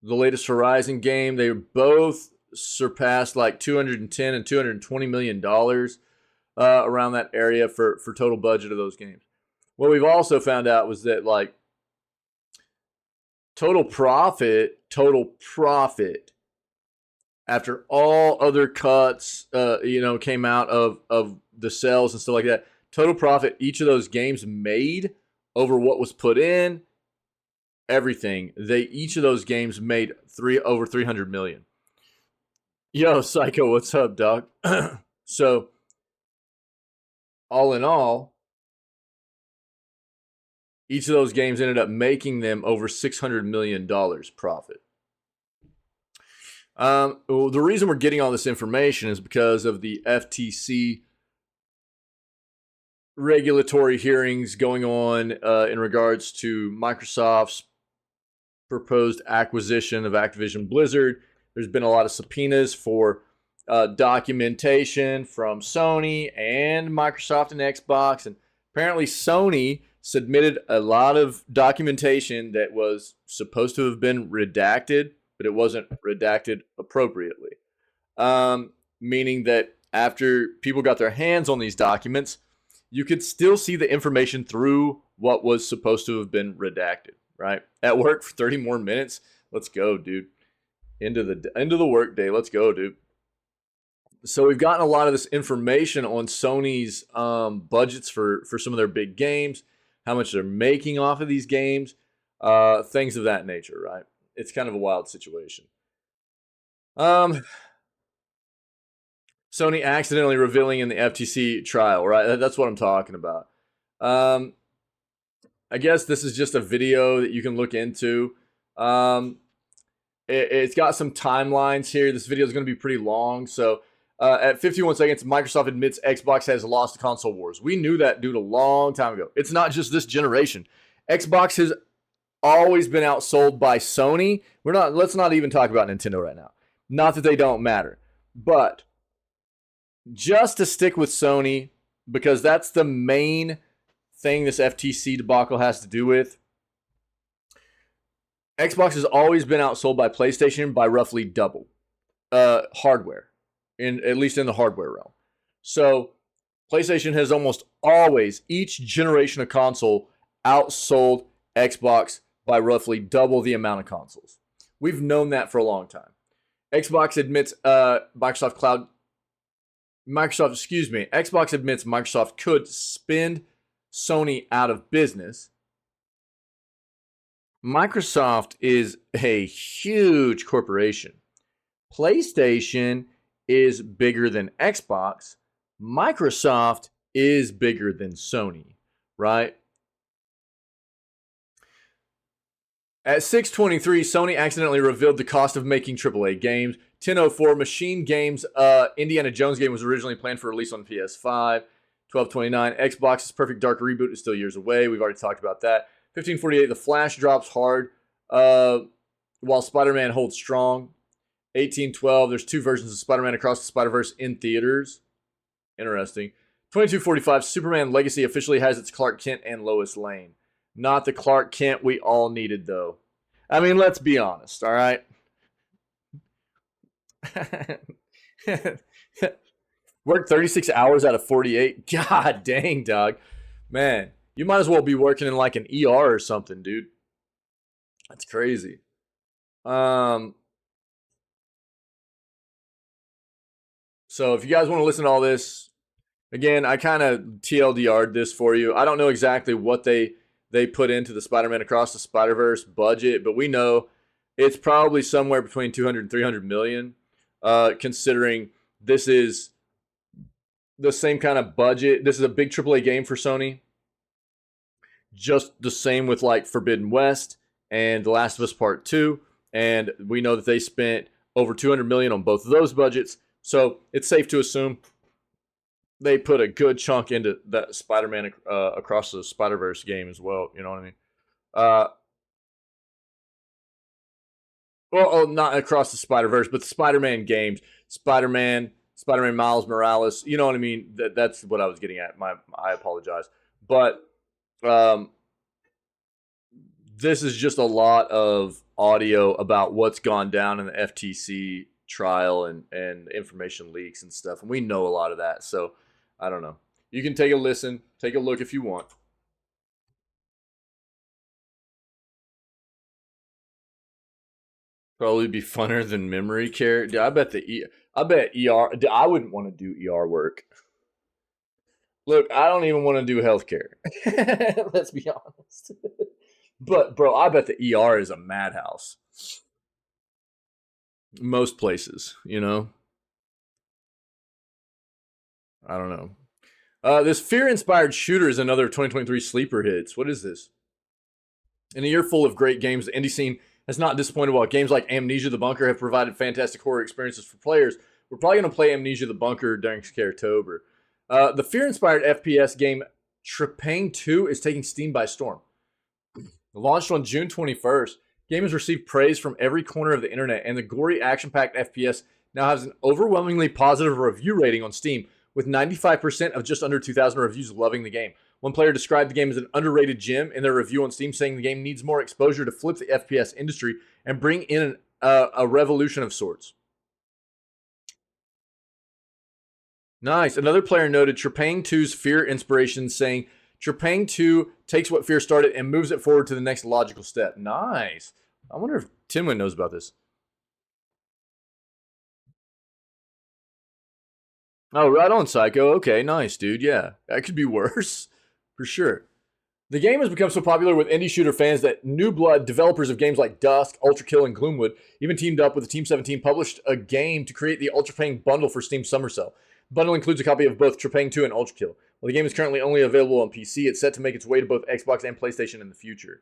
The latest Horizon game, they both surpassed like $210 and $220 million around that area for total budget of those games. What we've also found out was that like total profit after all other cuts, came out of the sales and stuff like that. Total profit each of those games made over what was put in, everything. Each of those games made over 300 million. Yo, Psycho, what's up, dog? So, all in all, each of those games ended up making them over $600 million profit. The reason we're getting all this information is because of the FTC regulatory hearings going on in regards to Microsoft's proposed acquisition of Activision Blizzard. There's been a lot of subpoenas for documentation from Sony and Microsoft and Xbox. And apparently Sony submitted a lot of documentation that was supposed to have been redacted, but it wasn't redacted appropriately. Meaning that after people got their hands on these documents, you could still see the information through what was supposed to have been redacted, right? At work for 30 more minutes. Let's go, dude. Into the work day. Let's go, dude. So we've gotten a lot of this information on Sony's budgets for some of their big games, how much they're making off of these games, things of that nature, right? It's kind of a wild situation. Sony accidentally revealing in the FTC trial, right? That's what I'm talking about. I guess this is just a video that you can look into. It's got some timelines here. This video is going to be pretty long. So at 51 seconds, Microsoft admits Xbox has lost the console wars. We knew that, dude, a long time ago. It's not just this generation. Xbox has always been outsold by Sony. Let's not even talk about Nintendo right now. Not that they don't matter. But just to stick with Sony, because that's the main thing this FTC debacle has to do with. Xbox has always been outsold by PlayStation by roughly double hardware, at least in the hardware realm. So PlayStation has almost always, each generation of console, outsold Xbox by roughly double the amount of consoles. We've known that for a long time. Xbox admits Xbox admits Microsoft could spin Sony out of business. Microsoft is a huge corporation. PlayStation is bigger than Xbox. Microsoft is bigger than Sony, right? At 6:23, Sony accidentally revealed the cost of making AAA games. 10:04, Machine Games' Indiana Jones game was originally planned for release on PS5. 12:29, Xbox's Perfect Dark reboot is still years away. We've already talked about that. 15:48, The Flash drops hard while Spider-Man holds strong. 18:12, there's two versions of Spider-Man Across the Spider-Verse in theaters. Interesting. 22:45, Superman Legacy officially has its Clark Kent and Lois Lane. Not the Clark Kent we all needed, though. I mean, let's be honest, all right? Work 36 hours out of 48. God dang, dog. Man, you might as well be working in like an ER or something, dude. That's crazy. So if you guys want to listen to all this, again, I kind of TLDR'd this for you. I don't know exactly what they put into the Spider-Man Across the Spider-Verse budget, but we know it's probably somewhere between 200 and 300 million, considering this is the same kind of budget. This is a big AAA game for Sony. Just the same with like Forbidden West and The Last of Us Part 2. And we know that they spent over 200 million on both of those budgets. So it's safe to assume they put a good chunk into that Spider-Man Across the Spider-Verse game as well. You know what I mean? Well, oh, not across the Spider-Verse, but the Spider-Man games. Spider-Man Miles Morales. You know what I mean? That's what I was getting at. I apologize. But um, this is just a lot of audio about what's gone down in the FTC trial and information leaks and stuff. And we know a lot of that. So I don't know. You can take a listen, take a look if you want. Probably be funner than memory care. Dude, I bet ER. I wouldn't want to do ER work. Look, I don't even want to do healthcare. Let's be honest. But bro, I bet the ER is a madhouse. Most places, you know. I don't know. This fear-inspired shooter is another 2023 sleeper hits. What is this? In a year full of great games, the indie scene has not disappointed. While games like Amnesia: The Bunker have provided fantastic horror experiences for players, we're probably going to play Amnesia: The Bunker during Scaretober. The fear-inspired FPS game Trepang 2 is taking Steam by storm. Launched on June 21st, the game has received praise from every corner of the internet, and the gory, action-packed FPS now has an overwhelmingly positive review rating on Steam, with 95% of just under 2,000 reviews loving the game. One player described the game as an underrated gem in their review on Steam, saying the game needs more exposure to flip the FPS industry and bring in a revolution of sorts. Nice. Another player noted Trepang 2's fear inspiration, saying Trepang 2 takes what fear started and moves it forward to the next logical step. Nice. I wonder if Timlin knows about this. Oh, right on, Psycho. Okay, nice, dude. Yeah, that could be worse. For sure. The game has become so popular with indie shooter fans that New Blood, developers of games like Dusk, Ultra Kill, and Gloomwood, even teamed up with the Team 17, published a game to create the Ultra Trepang bundle for Steam Summer Sale. The bundle includes a copy of both Trepang 2 and Ultra Kill. While the game is currently only available on PC, it's set to make its way to both Xbox and PlayStation in the future.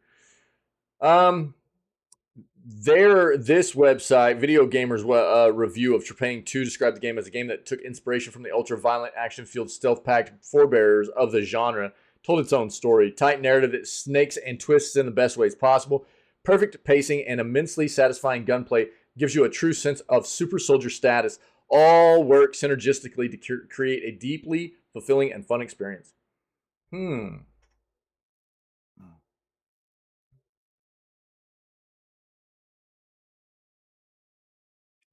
This website, Video Gamer's review of Trepang 2, described the game as a game that took inspiration from the ultra-violent, action-filled, stealth-packed forebearers of the genre, told its own story. Tight narrative that snakes and twists in the best ways possible. Perfect pacing and immensely satisfying gunplay gives you a true sense of super soldier status. All work synergistically to create a deeply fulfilling and fun experience.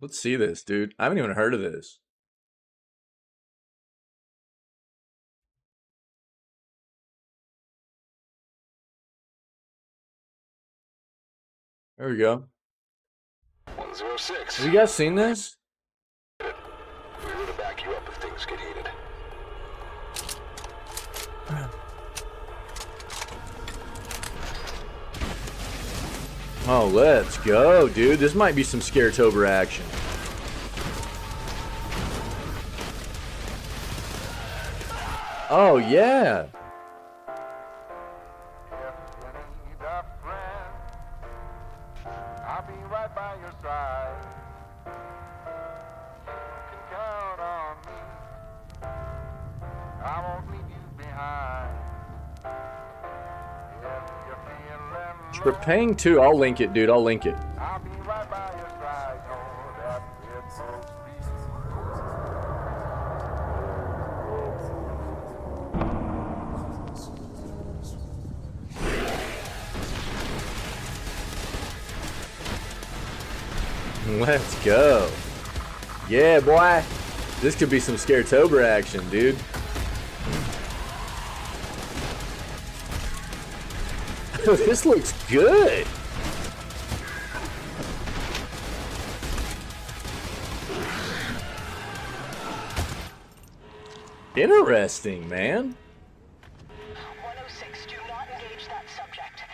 Let's see this, dude. I haven't even heard of this. There we go. 106. Have you guys seen this? We're here to back you up if things get heated. Oh, let's go, dude. This might be some Scaretober action. Oh, yeah. I'll be right by your side. You can count on me. I won't leave you behind. If you're feeling Trepang 2, I'll link it, dude. I'll link it. I'll be right by your side. Know that it's so sweet. Let's go. Yeah, boy. This could be some Scaretober action, dude. This looks good. Interesting, man. 106, do not engage that subject.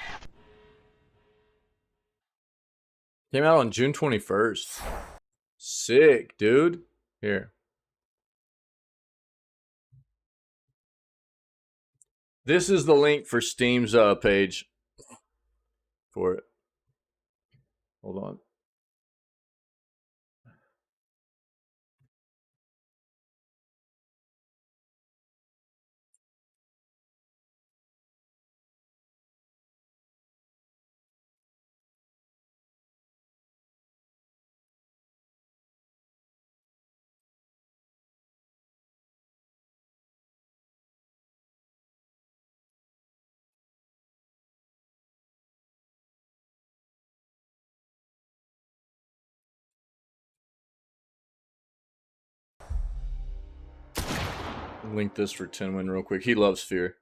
Came out on June 21st. Sick, dude. Here. This is the link for Steam's page for it. Hold on. Link this for Tinwin real quick. He loves Fear.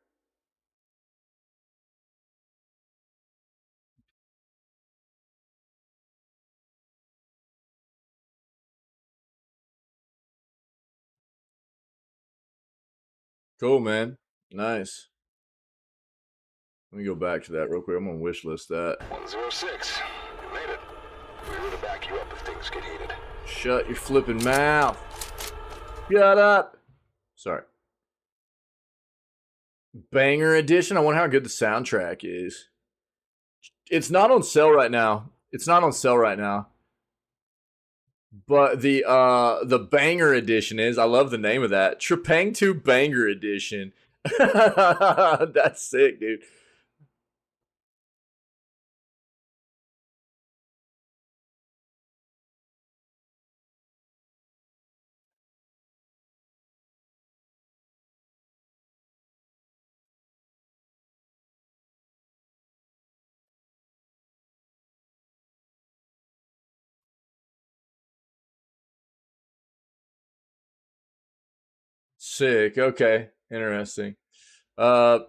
Cool, man. Nice. Let me go back to that real quick. I'm gonna wish list that. 106. You made it. We're here to back you up if things get heated. Shut your flipping mouth. Shut up. Sorry. Banger edition. I wonder how good the soundtrack is. It's not on sale right now. It's not on sale right now. But the banger edition is. I love the name of that. Trepang 2 Banger Edition. That's sick, dude. Sick. Okay. Interesting. The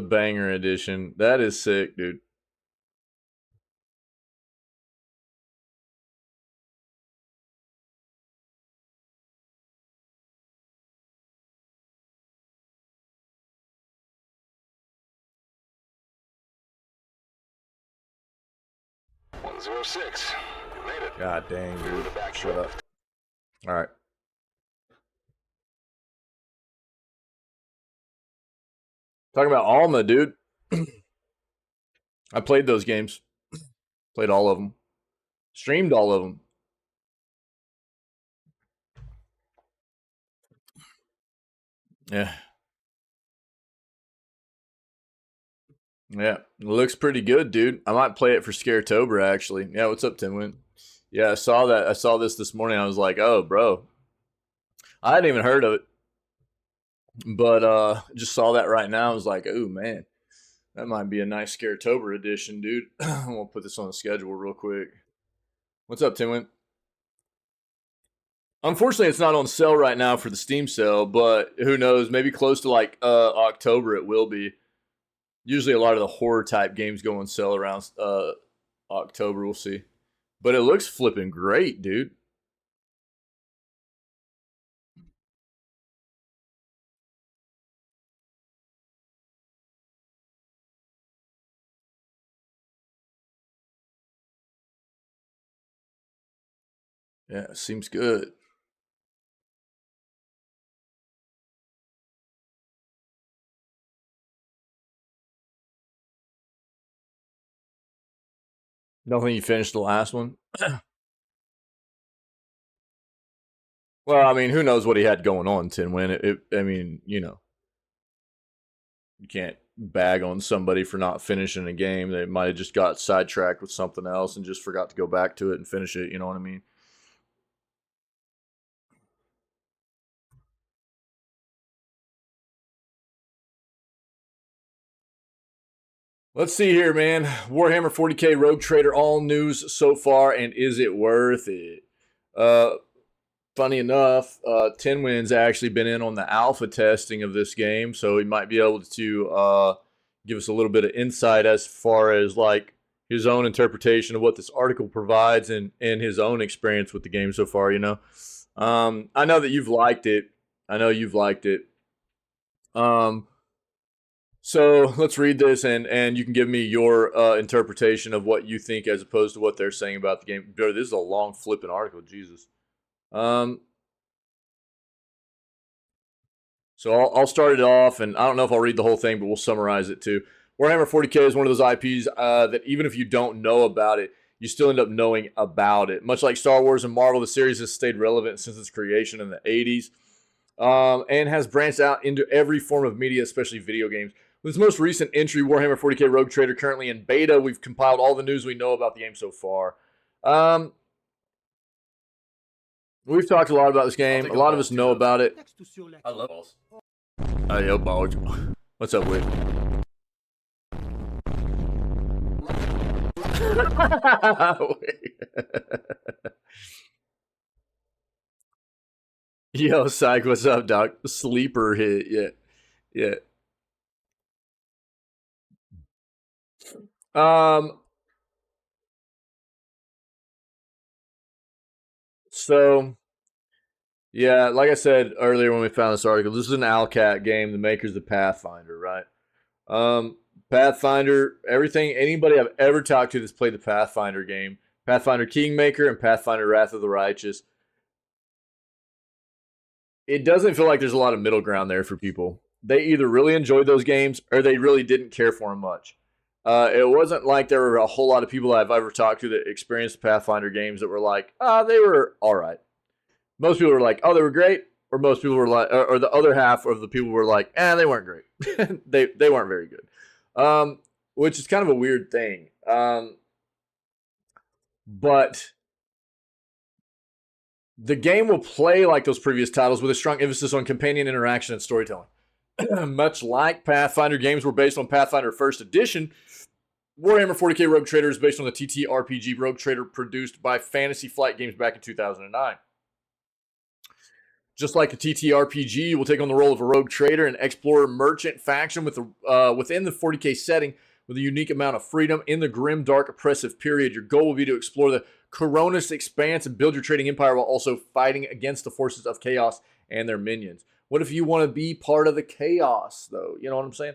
banger edition. That is sick, dude. $106. You made it. God dang, We're here dude. to back you Shut up. All right. Talking about Alma, dude. I played those games. Played all of them. Streamed all of them. Yeah. Yeah. It looks pretty good, dude. I might play it for Scaretober, actually. Yeah, what's up, Timwin? Yeah, I saw that. I saw this morning. I was like, oh, bro. I hadn't even heard of it. But just saw that right now. I was like, oh, man. That might be a nice Scaretober edition, dude. We'll put this on the schedule real quick. What's up, Timwin? Unfortunately, it's not on sale right now for the Steam sale, but who knows? Maybe close to like October it will be. Usually a lot of the horror type games go on sale around October. We'll see. But it looks flipping great, dude. Yeah, seems good. Don't think you finished the last one? Well, I mean, who knows what he had going on, Tinwin. I mean, you know, you can't bag on somebody for not finishing a game. They might have just got sidetracked with something else and just forgot to go back to it and finish it. You know what I mean? Let's see here, man. Warhammer 40k Rogue Trader, all news so far, and is it worth it? Funny enough, Tinwin's actually been in on the alpha testing of this game, so he might be able to give us a little bit of insight as far as like his own interpretation of what this article provides and his own experience with the game so far. You know, I know that you've liked it. I know you've liked it. So let's read this, and you can give me your interpretation of what you think as opposed to what they're saying about the game. Bro, this is a long flipping article, Jesus. So I'll start it off, and I don't know if I'll read the whole thing, but we'll summarize it too. Warhammer 40k is one of those IPs that even if you don't know about it, you still end up knowing about it. Much like Star Wars and Marvel, the series has stayed relevant since its creation in the 80s and has branched out into every form of media, especially video games. With its most recent entry, Warhammer 40k Rogue Trader, currently in beta, we've compiled all the news we know about the game so far. We've talked a lot about this game. A lot of us know about it. I love balls. Hey, yo, balls. What's up, Wick? Yo, Psych, what's up, Doc? Sleeper hit. Yeah. Yeah. So, yeah, like I said earlier when we found this article, this is an Alcat game, the makers of Pathfinder, right? Pathfinder, anybody I've ever talked to that's played the Pathfinder game, Pathfinder Kingmaker and Pathfinder Wrath of the Righteous, it doesn't feel like there's a lot of middle ground there for people. They either really enjoyed those games or they really didn't care for them much. It wasn't like there were a whole lot of people I've ever talked to that experienced Pathfinder games that were like, they were all right. Most people were like, oh, they were great. Or most people were like, or the other half of the people were like, they weren't great. they weren't very good. Which is kind of a weird thing. But the game will play like those previous titles with a strong emphasis on companion interaction and storytelling. Much like Pathfinder games were based on Pathfinder First Edition, Warhammer 40k Rogue Trader is based on the TTRPG Rogue Trader produced by Fantasy Flight Games back in 2009. Just like the TTRPG, you will take on the role of a rogue trader and explorer merchant faction within the 40k setting with a unique amount of freedom in the grim, dark, oppressive period. Your goal will be to explore the Coronis expanse and build your trading empire while also fighting against the forces of chaos and their minions. What if you want to be part of the chaos, though? You know what I'm saying?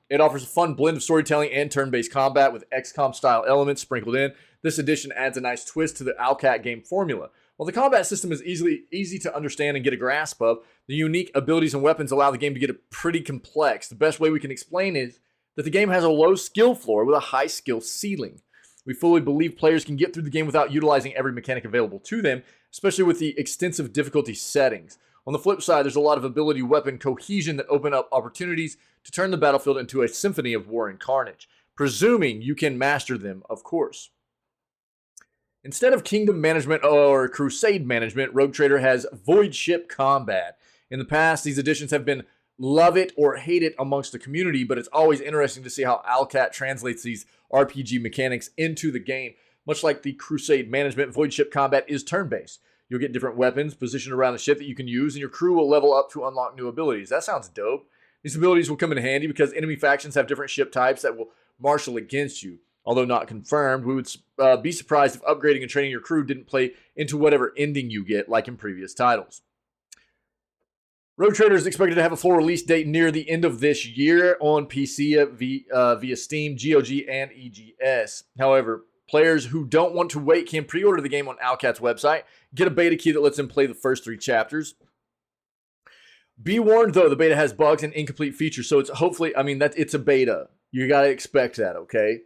It offers a fun blend of storytelling and turn-based combat with XCOM-style elements sprinkled in. This edition adds a nice twist to the Alcat game formula. While the combat system is easy to understand and get a grasp of, the unique abilities and weapons allow the game to get pretty complex. The best way we can explain is that the game has a low skill floor with a high skill ceiling. We fully believe players can get through the game without utilizing every mechanic available to them, especially with the extensive difficulty settings. On the flip side, there's a lot of ability weapon cohesion that open up opportunities to turn the battlefield into a symphony of war and carnage, presuming you can master them, of course. Instead of kingdom management or crusade management, Rogue Trader has void ship combat. In the past, these editions have been love it or hate it amongst the community, but it's always interesting to see how Alcat translates these RPG mechanics into the game. Much like the crusade management, void ship combat is turn-based. You'll get different weapons positioned around the ship that you can use, and your crew will level up to unlock new abilities. That sounds dope. These abilities will come in handy because enemy factions have different ship types that will marshal against you. Although not confirmed, we would be surprised if upgrading and training your crew didn't play into whatever ending you get, like in previous titles. Rogue Trader is expected to have a full release date near the end of this year on PC via Steam, GOG, and EGS. However, players who don't want to wait can pre-order the game on Alcat's website, get a beta key that lets them play the first 3 chapters. Be warned, though, the beta has bugs and incomplete features, so it's hopefully, it's a beta. You gotta expect that, okay?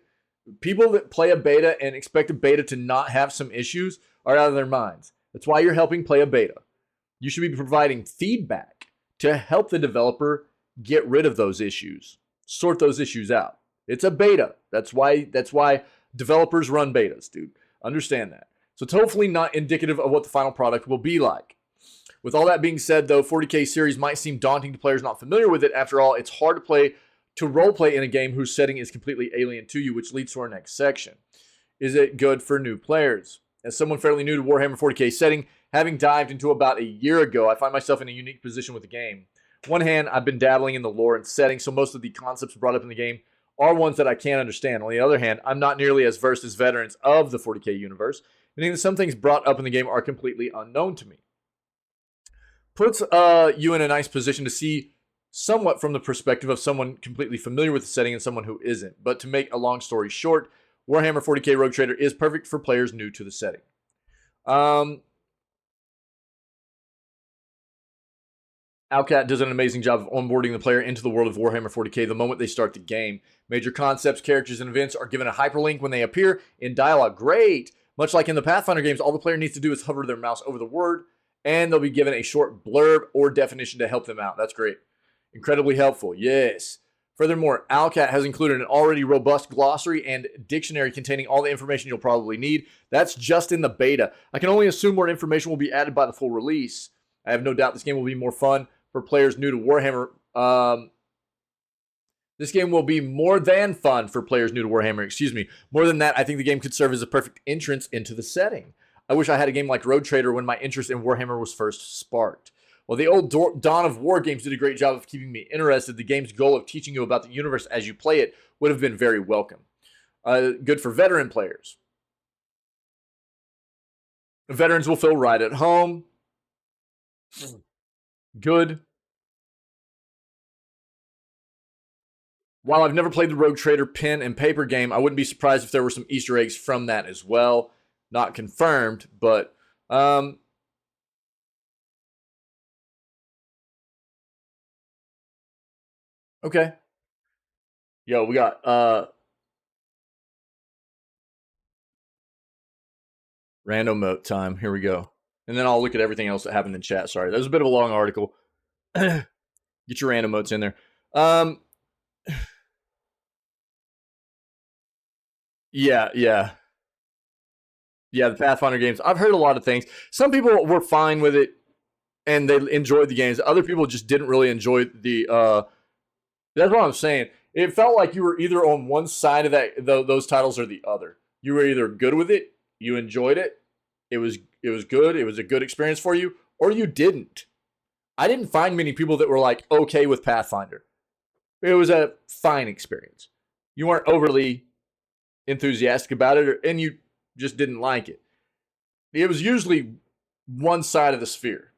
People that play a beta and expect a beta to not have some issues are out of their minds. That's why you're helping play a beta. You should be providing feedback to help the developer get rid of those issues, sort those issues out. It's a beta. That's why developers run betas, dude. Understand that. So it's hopefully not indicative of what the final product will be like. With all that being said, though, 40k series might seem daunting to players not familiar with it. After all, it's hard to roleplay in a game whose setting is completely alien to you, which leads to our next section. Is it good for new players? As someone fairly new to Warhammer 40k setting, having dived into about a year ago, I find myself in a unique position with the game. On one hand, I've been dabbling in the lore and setting, so most of the concepts brought up in the game are ones that I can't understand. On the other hand, I'm not nearly as versed as veterans of the 40k universe, meaning that some things brought up in the game are completely unknown to me. Puts you in a nice position to see somewhat from the perspective of someone completely familiar with the setting and someone who isn't. But to make a long story short, Warhammer 40k Rogue Trader is perfect for players new to the setting. Alcat does an amazing job of onboarding the player into the world of Warhammer 40k the moment they start the game. Major concepts, characters, and events are given a hyperlink when they appear in dialogue. Great! Much like in the Pathfinder games, all the player needs to do is hover their mouse over the word, and they'll be given a short blurb or definition to help them out. That's great. Incredibly helpful, yes. Furthermore, Owlcat has included an already robust glossary and dictionary containing all the information you'll probably need. That's just in the beta. I can only assume more information will be added by the full release. I have no doubt this game will be more fun for players new to Warhammer. This game will be more than fun for players new to Warhammer, excuse me. More than that, I think the game could serve as a perfect entrance into the setting. I wish I had a game like Road Trader when my interest in Warhammer was first sparked. While the old Dawn of War games did a great job of keeping me interested, the game's goal of teaching you about the universe as you play it would have been very welcome. Good for veteran players. Veterans will feel right at home. Good. While I've never played the Rogue Trader pen and paper game, I wouldn't be surprised if there were some Easter eggs from that as well. Not confirmed, but okay. Yo, we got random mote time. Here we go. And then I'll look at everything else that happened in chat. Sorry, that was a bit of a long article. Get your random motes in there. Yeah, the Pathfinder games. I've heard a lot of things. Some people were fine with it and they enjoyed the games. Other people just didn't really enjoy the that's what I'm saying. It felt like you were either on one side of those titles or the other. You were either good with it, you enjoyed it, it was good, it was a good experience for you, or you didn't. I didn't find many people that were like okay with Pathfinder. It was a fine experience. You weren't overly enthusiastic about it, and you just didn't like it. It was usually one side of the sphere.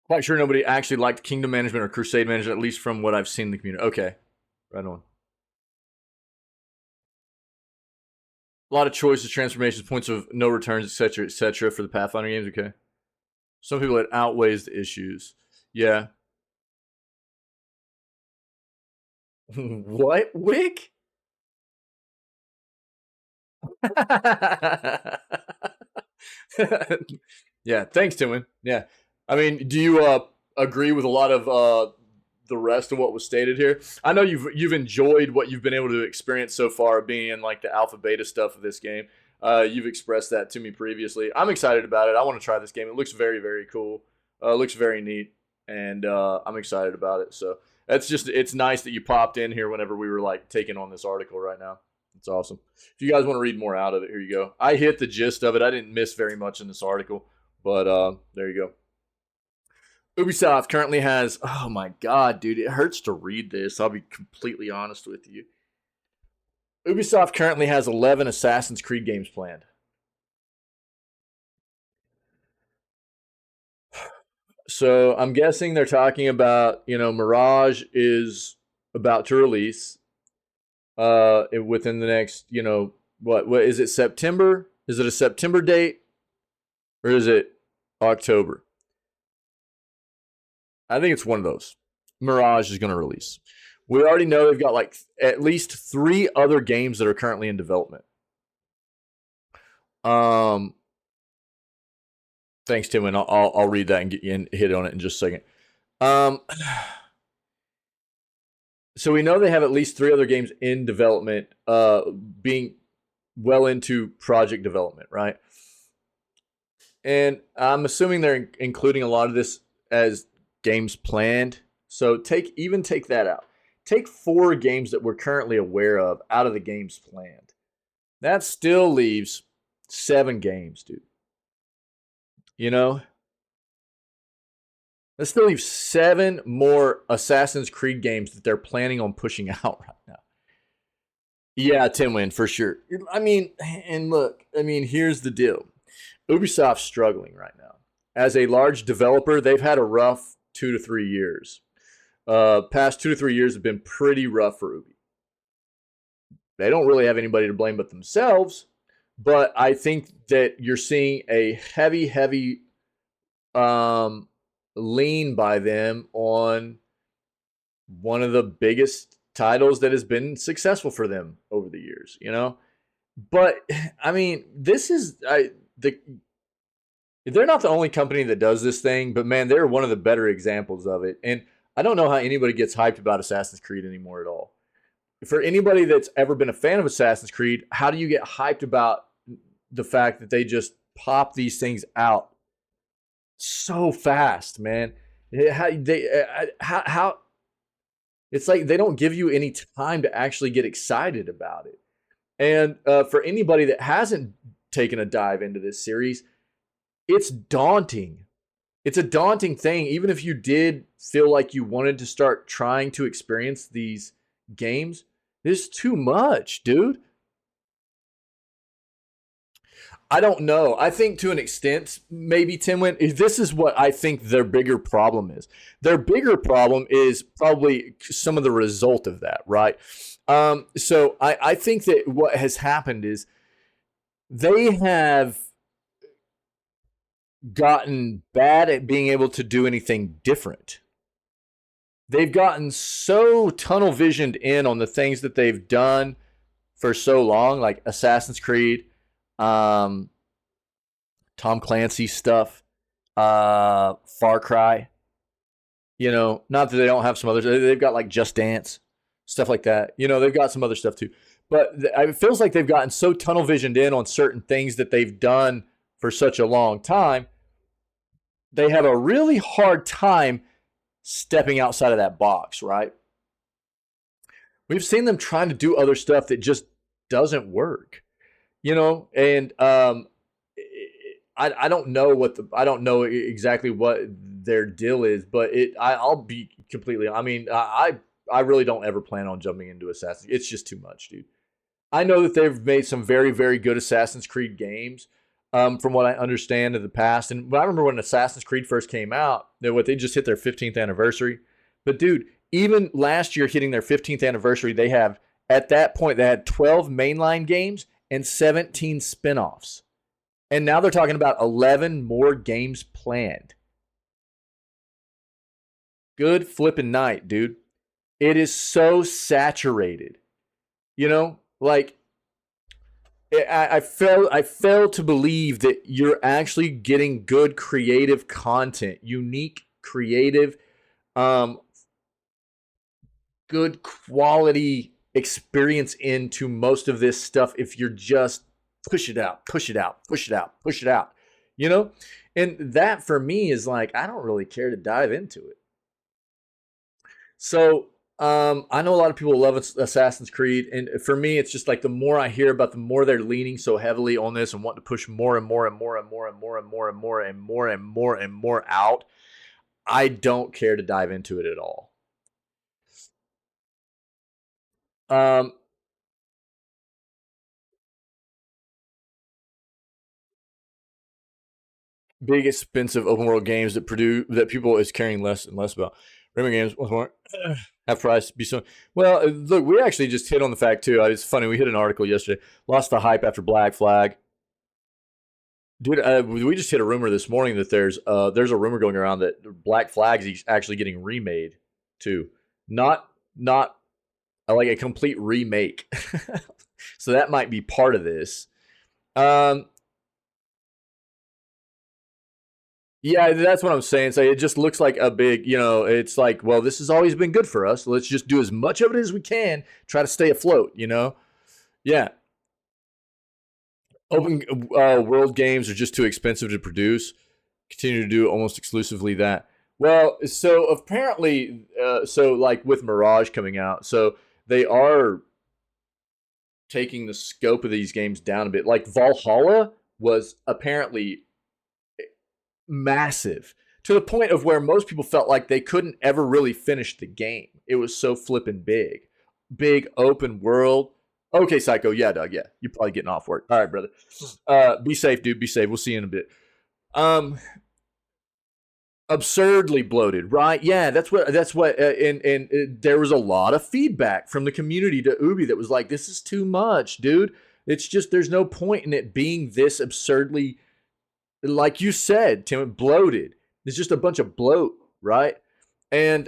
Quite sure nobody actually liked Kingdom Management or Crusade Management, at least from what I've seen in the community. Okay, right on. A lot of choices, transformations, points of no returns, etc., for the Pathfinder games. Okay. Some people, it outweighs the issues. Yeah. What? Wick? Yeah, thanks, Timwin. Yeah. I mean, do you agree with a lot of the rest of what was stated here? I know you've enjoyed what you've been able to experience so far, being in like the alpha beta stuff of this game. You've expressed that to me previously. I'm excited about it. I want to try this game. It looks very, very cool. It looks very neat, and I'm excited about it. So it's nice that you popped in here whenever we were like taking on this article right now. It's awesome. If you guys want to read more out of it, here you go. I hit the gist of it. I didn't miss very much in this article, but there you go. Ubisoft currently has, oh my god, dude, it hurts to read this. I'll be completely honest with you. Ubisoft currently has 11 Assassin's Creed games planned. So I'm guessing they're talking about, Mirage is about to release within the next, what is it, September? Is it a September date? Or is it October? I think it's one of those. Mirage is going to release. We already know they've got like at least 3 other games that are currently in development. Thanks, Tim, and I'll read that and get you hit on it in just a second. So we know they have at least 3 other games in development, being well into project development, right? And I'm assuming they're including a lot of this as games planned. So take that out. Take 4 games that we're currently aware of out of the games planned. That still leaves 7 games, dude. That still leaves 7 more Assassin's Creed games that they're planning on pushing out right now. Yeah, Timwin, for sure. I mean, and look, here's the deal. Ubisoft's struggling right now. As a large developer, they've had a rough 2 to 3 years. Past 2 to 3 years have been pretty rough for Ubi. They don't really have anybody to blame but themselves, but I think that you're seeing a heavy lean by them on one of the biggest titles that has been successful for them over the years. But I mean, this is they're not the only company that does this thing, but man, they're one of the better examples of it. And I don't know how anybody gets hyped about Assassin's Creed anymore at all. For anybody that's ever been a fan of Assassin's Creed, how do you get hyped about the fact that they just pop these things out so fast, man? How it's like they don't give you any time to actually get excited about it. And for anybody that hasn't taken a dive into this series, it's daunting. It's a daunting thing. Even if you did feel like you wanted to start trying to experience these games, it's too much, dude. I don't know. I think to an extent, maybe Timwin, this is what I think their bigger problem is. Their bigger problem is probably some of the result of that, right? So I think that what has happened is they have gotten bad at being able to do anything different. They've gotten so tunnel visioned in on the things that they've done for so long, like Assassin's Creed, Tom Clancy stuff, Far Cry. You know, not that they don't have some others. They've got like Just Dance, stuff like that. You know, they've got some other stuff too. But it feels like they've gotten so tunnel visioned in on certain things that they've done for such a long time, they have a really hard time stepping outside of that box, right? We've seen them trying to do other stuff that just doesn't work, you know. And I don't know I don't know exactly what their deal is, but I'll be completely. I mean, I really don't ever plan on jumping into Assassin's. It's just too much, dude. I know that they've made some very, very good Assassin's Creed games. From what I understand of the past. And I remember when Assassin's Creed first came out, they just hit their 15th anniversary. But dude, even last year hitting their 15th anniversary, at that point, they had 12 mainline games and 17 spinoffs. And now they're talking about 11 more games planned. Good flipping night, dude. It is so saturated. You know, like, I fail to believe that you're actually getting good creative content, unique, creative, good quality experience into most of this stuff if you're just push it out. You know? And that for me is like, I don't really care to dive into it. So I know a lot of people love Assassin's Creed, and for me, it's just like the more I hear about, the more they're leaning so heavily on this and want to push more and more and more and more and more and more and more and more and more and more out. I don't care to dive into it at all. Big expensive open world games that people is caring less and less about. Rayman games, once more, half price, be so. Well, look, we actually just hit on the fact too. It's funny, we hit an article yesterday. Lost the hype after Black Flag. Dude, we just hit a rumor this morning that there's a rumor going around that Black Flag is actually getting remade too. Not like a complete remake. So that might be part of this. Yeah, that's what I'm saying. So it just looks like a big, it's like, well, this has always been good for us. Let's just do as much of it as we can, try to stay afloat, Yeah. Open world games are just too expensive to produce. Continue to do almost exclusively that. Well, so apparently, like with Mirage coming out, so they are taking the scope of these games down a bit. Like Valhalla was apparently massive to the point of where most people felt like they couldn't ever really finish the game. It was so flippin' big open world. Okay, Psycho. Yeah, Doug. Yeah, you're probably getting off work. All right, brother. Be safe, dude. Be safe. We'll see you in a bit. Absurdly bloated, right? Yeah, that's what. And there was a lot of feedback from the community to Ubi that was like, "This is too much, dude. It's just there's no point in it being this absurdly." Like you said, Tim, bloated. It's just a bunch of bloat, right? And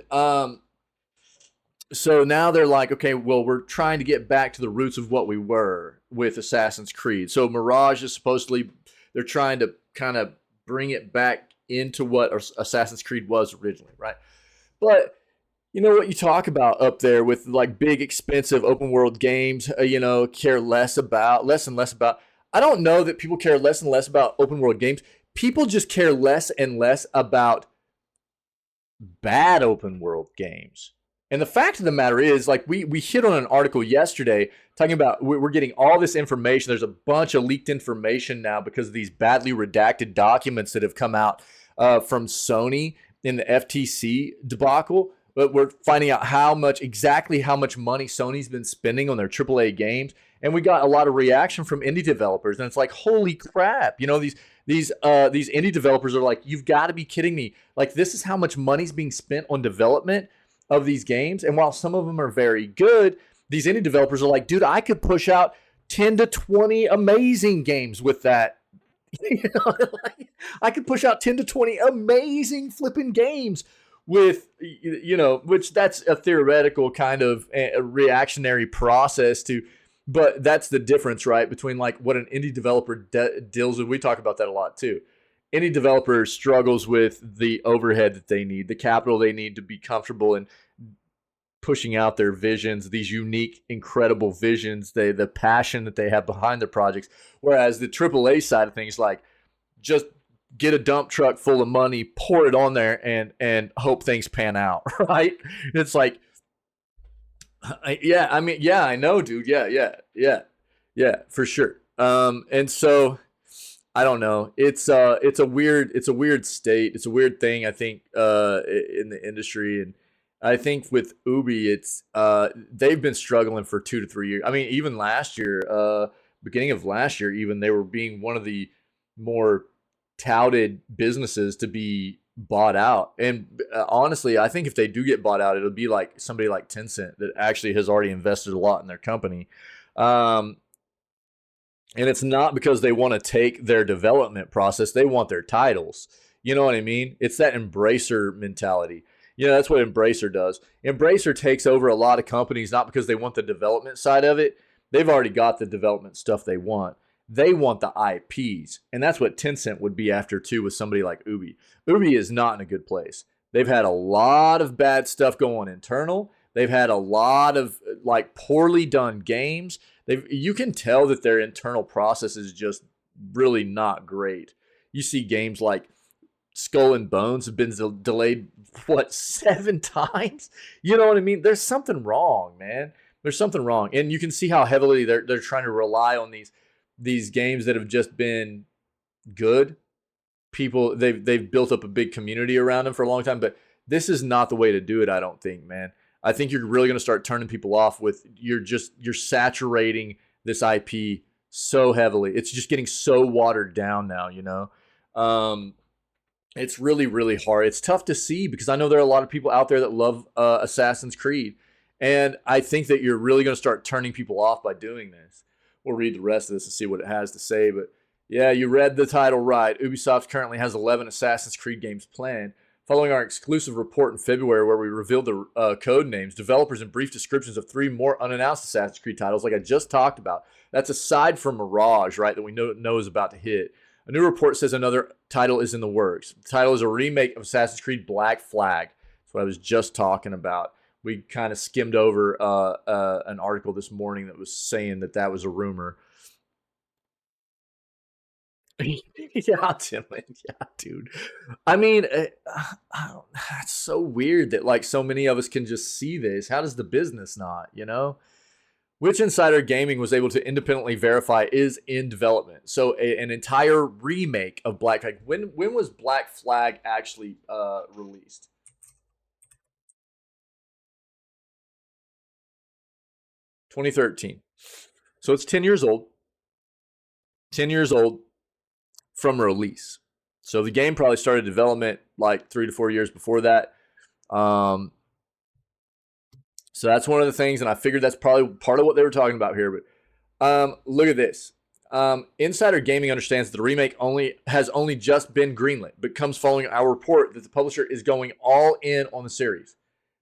So now they're like, okay, well, we're trying to get back to the roots of what we were with Assassin's Creed. So Mirage is supposedly, they're trying to kind of bring it back into what Assassin's Creed was originally, right? But you know what you talk about up there with like big, expensive open world games, care less and less about. I don't know that people care less and less about open world games. People just care less and less about bad open world games. And the fact of the matter is, like, we hit on an article yesterday talking about we're getting all this information. There's a bunch of leaked information now because of these badly redacted documents that have come out from Sony in the FTC debacle. But we're finding out exactly how much money Sony's been spending on their AAA games. And we got a lot of reaction from indie developers. And it's like, holy crap. These indie developers are like, you've got to be kidding me. Like, this is how much money's being spent on development of these games. And while some of them are very good, these indie developers are like, dude, I could push out 10 to 20 amazing games with that. I could push out 10 to 20 amazing flipping games with, which that's a theoretical kind of a reactionary process to, but that's the difference, right? Between like what an indie developer deals with. We talk about that a lot too. Any developer struggles with the overhead that they need, the capital they need to be comfortable in pushing out their visions, these unique, incredible visions, the passion that they have behind their projects. Whereas the AAA side of things, like, just get a dump truck full of money, pour it on there, and hope things pan out, right? It's like, I know, dude. Yeah, for sure. And so, I don't know. It's a weird state. It's a weird thing, I think, in the industry. And I think with Ubi, it's they've been struggling for 2 to 3 years. I mean, even last year, beginning of last year, even they were being one of the more touted businesses to be bought out. And honestly, I think if they do get bought out, it'll be like somebody like Tencent that actually has already invested a lot in their company. And it's not because they want to take their development process. They want their titles. You know what I mean? It's that Embracer mentality. That's what Embracer does. Embracer takes over a lot of companies, not because they want the development side of it. They've already got the development stuff they want. They want the IPs. And that's what Tencent would be after too with somebody like Ubi. Ubi is not in a good place. They've had a lot of bad stuff go on internal. They've had a lot of like poorly done games. You can tell that their internal process is just really not great. You see games like Skull and Bones have been delayed, 7 times? You know what I mean? There's something wrong, man. There's something wrong. And you can see how heavily they're trying to rely on these games that have just been good. People, they've built up a big community around them for a long time, but this is not the way to do it, I don't think, man. I think you're really going to start turning people off with you're saturating this IP so heavily. It's just getting so watered down now, It's really, really hard. It's tough to see because I know there are a lot of people out there that love Assassin's Creed. And I think that you're really going to start turning people off by doing this. We'll read the rest of this and see what it has to say. But yeah, you read the title right. Ubisoft currently has 11 Assassin's Creed games planned. Following our exclusive report in February where we revealed the code names, developers, and brief descriptions of 3 more unannounced Assassin's Creed titles like I just talked about. That's aside from Mirage, right, that we know is about to hit. A new report says another title is in the works. The title is a remake of Assassin's Creed Black Flag. That's what I was just talking about. We kind of skimmed over an article this morning that was saying that was a rumor. Yeah, Tim. Yeah, dude. I mean, it's so weird that like so many of us can just see this. How does the business not, Which Insider Gaming was able to independently verify is in development. So an entire remake of Black Flag. When was Black Flag actually released? (2013). So it's 10 years old. 10 years old from release. So the game probably started development like 3 to 4 years before that. So that's one of the things, and I figured that's probably part of what they were talking about here. But look at this. Insider Gaming understands that the remake has only just been greenlit, but comes following our report that the publisher is going all in on the series.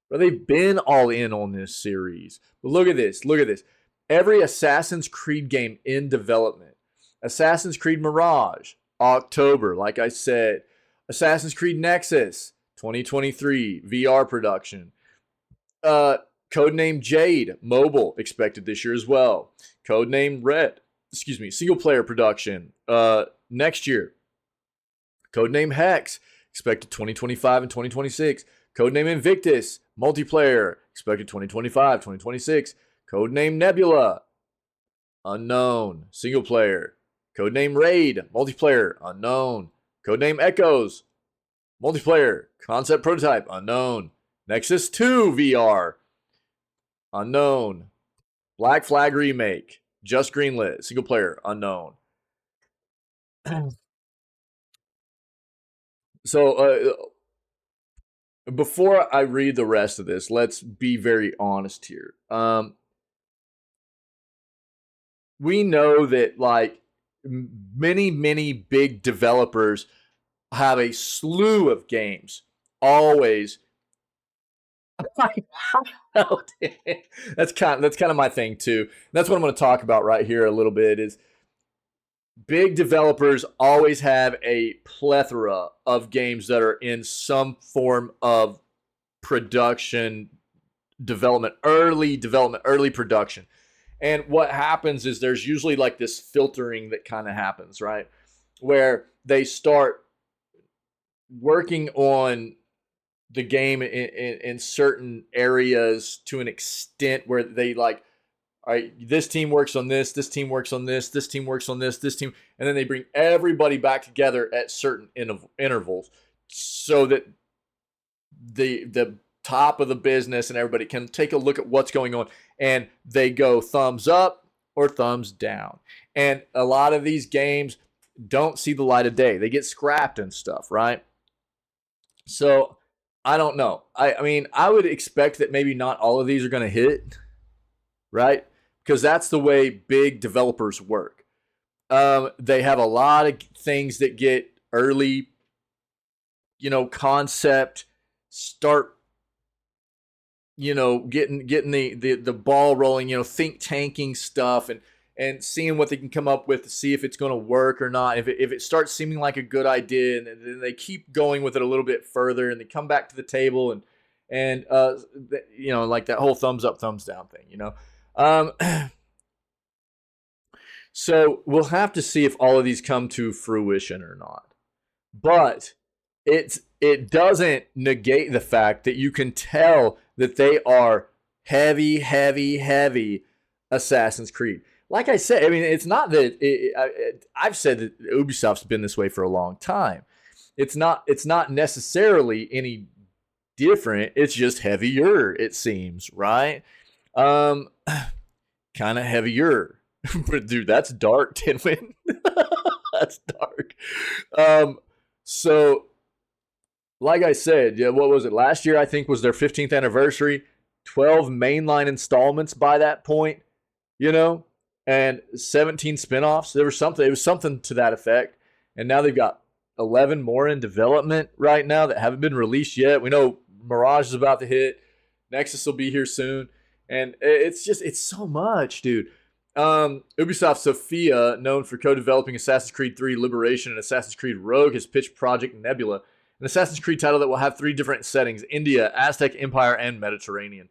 But they've been all in on this series. But look at this. Look at this. Every Assassin's Creed game in development. Assassin's Creed Mirage, October, like I said. Assassin's Creed Nexus, 2023, VR production. Codename Jade, mobile, expected this year as well. Codename Red, single player production, next year. Codename Hex, expected 2025 and 2026. Codename Invictus, multiplayer, expected 2025, 2026. Codename Nebula, unknown, single player. Codename Raid, multiplayer, unknown. Codename Echoes, multiplayer, concept prototype, unknown. Nexus 2 VR, unknown. Black Flag Remake, just greenlit, single player, unknown. So, before I read the rest of this, let's be very honest here. We know that, like, many big developers have a slew of games. Always. That's kind of my thing too. That's what I'm going to talk about right here a little bit. Is big developers always have a plethora of games that are in some form of production development, early production. And what happens is there's usually like this filtering that kind of happens, right? Where they start working on the game in certain areas to an extent where they like, all right, this team works on this team works on this team works on this team, and then they bring everybody back together at certain intervals so that the top of the business and everybody can take a look at what's going on, and they go thumbs up or thumbs down. And a lot of these games don't see the light of day. They get scrapped and stuff, right? So I don't know. I mean, I would expect that maybe not all of these are going to hit, right? Because that's the way big developers work. They have a lot of things that get early, concept, start, getting the ball rolling, think tanking stuff and seeing what they can come up with to see if it's going to work or not. If it starts seeming like a good idea, and then they keep going with it a little bit further, and they come back to the table and like that whole thumbs up, thumbs down thing, So we'll have to see if all of these come to fruition or not. But it doesn't negate the fact that you can tell that they are heavy Assassin's Creed. Like I said, I mean, it's not that I've said that Ubisoft's been this way for a long time. It's not necessarily any different. It's just heavier, it seems, right? Kind of heavier. But dude, that's dark, Tinwin. That's dark. So like I said, yeah, what was it? Last year, I think, was their 15th anniversary. 12 mainline installments by that point, and 17 spinoffs. There was something. It was something to that effect. And now they've got 11 more in development right now that haven't been released yet. We know Mirage is about to hit. Nexus will be here soon. And it's so much, dude. Ubisoft Sofia, known for co-developing Assassin's Creed 3 Liberation and Assassin's Creed Rogue, has pitched Project Nebula, an Assassin's Creed title that will have 3 different settings: India, Aztec Empire, and Mediterranean.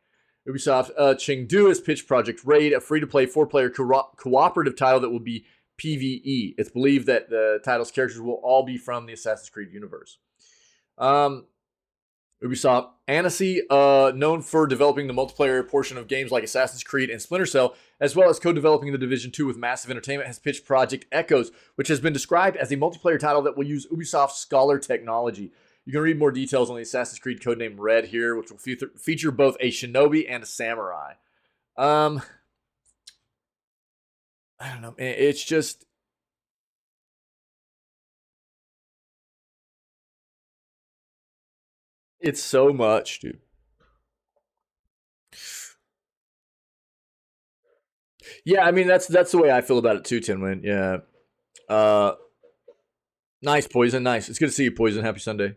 Ubisoft Chengdu has pitched Project Raid, a free-to-play 4-player cooperative title that will be PvE. It's believed that the title's characters will all be from the Assassin's Creed universe. Ubisoft Annecy, known for developing the multiplayer portion of games like Assassin's Creed and Splinter Cell, as well as co-developing The Division 2 with Massive Entertainment, has pitched Project Echoes, which has been described as a multiplayer title that will use Ubisoft Scholar technology. You can read more details on the Assassin's Creed codename Red here, which will feature both a shinobi and a samurai. I don't know. It's just... It's so much, dude. Yeah, I mean, that's the way I feel about it too, Tinwin. Yeah. Nice, Poison. Nice. It's good to see you, Poison. Happy Sunday.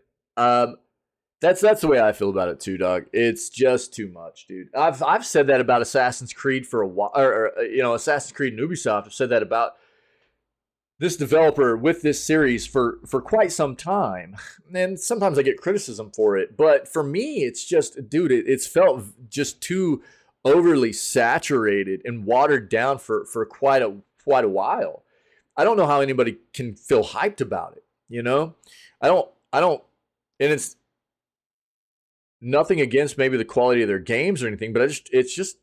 That's the way I feel about it too, dog. It's just too much, dude. I've said that about Assassin's Creed for a while, or Assassin's Creed and Ubisoft. I've said that about this developer with this series for quite some time, and sometimes I get criticism for it. But for me, it's just, dude, it's felt just too overly saturated and watered down for quite a while. I don't know how anybody can feel hyped about it. I don't, and it's nothing against maybe the quality of their games or anything, but it's just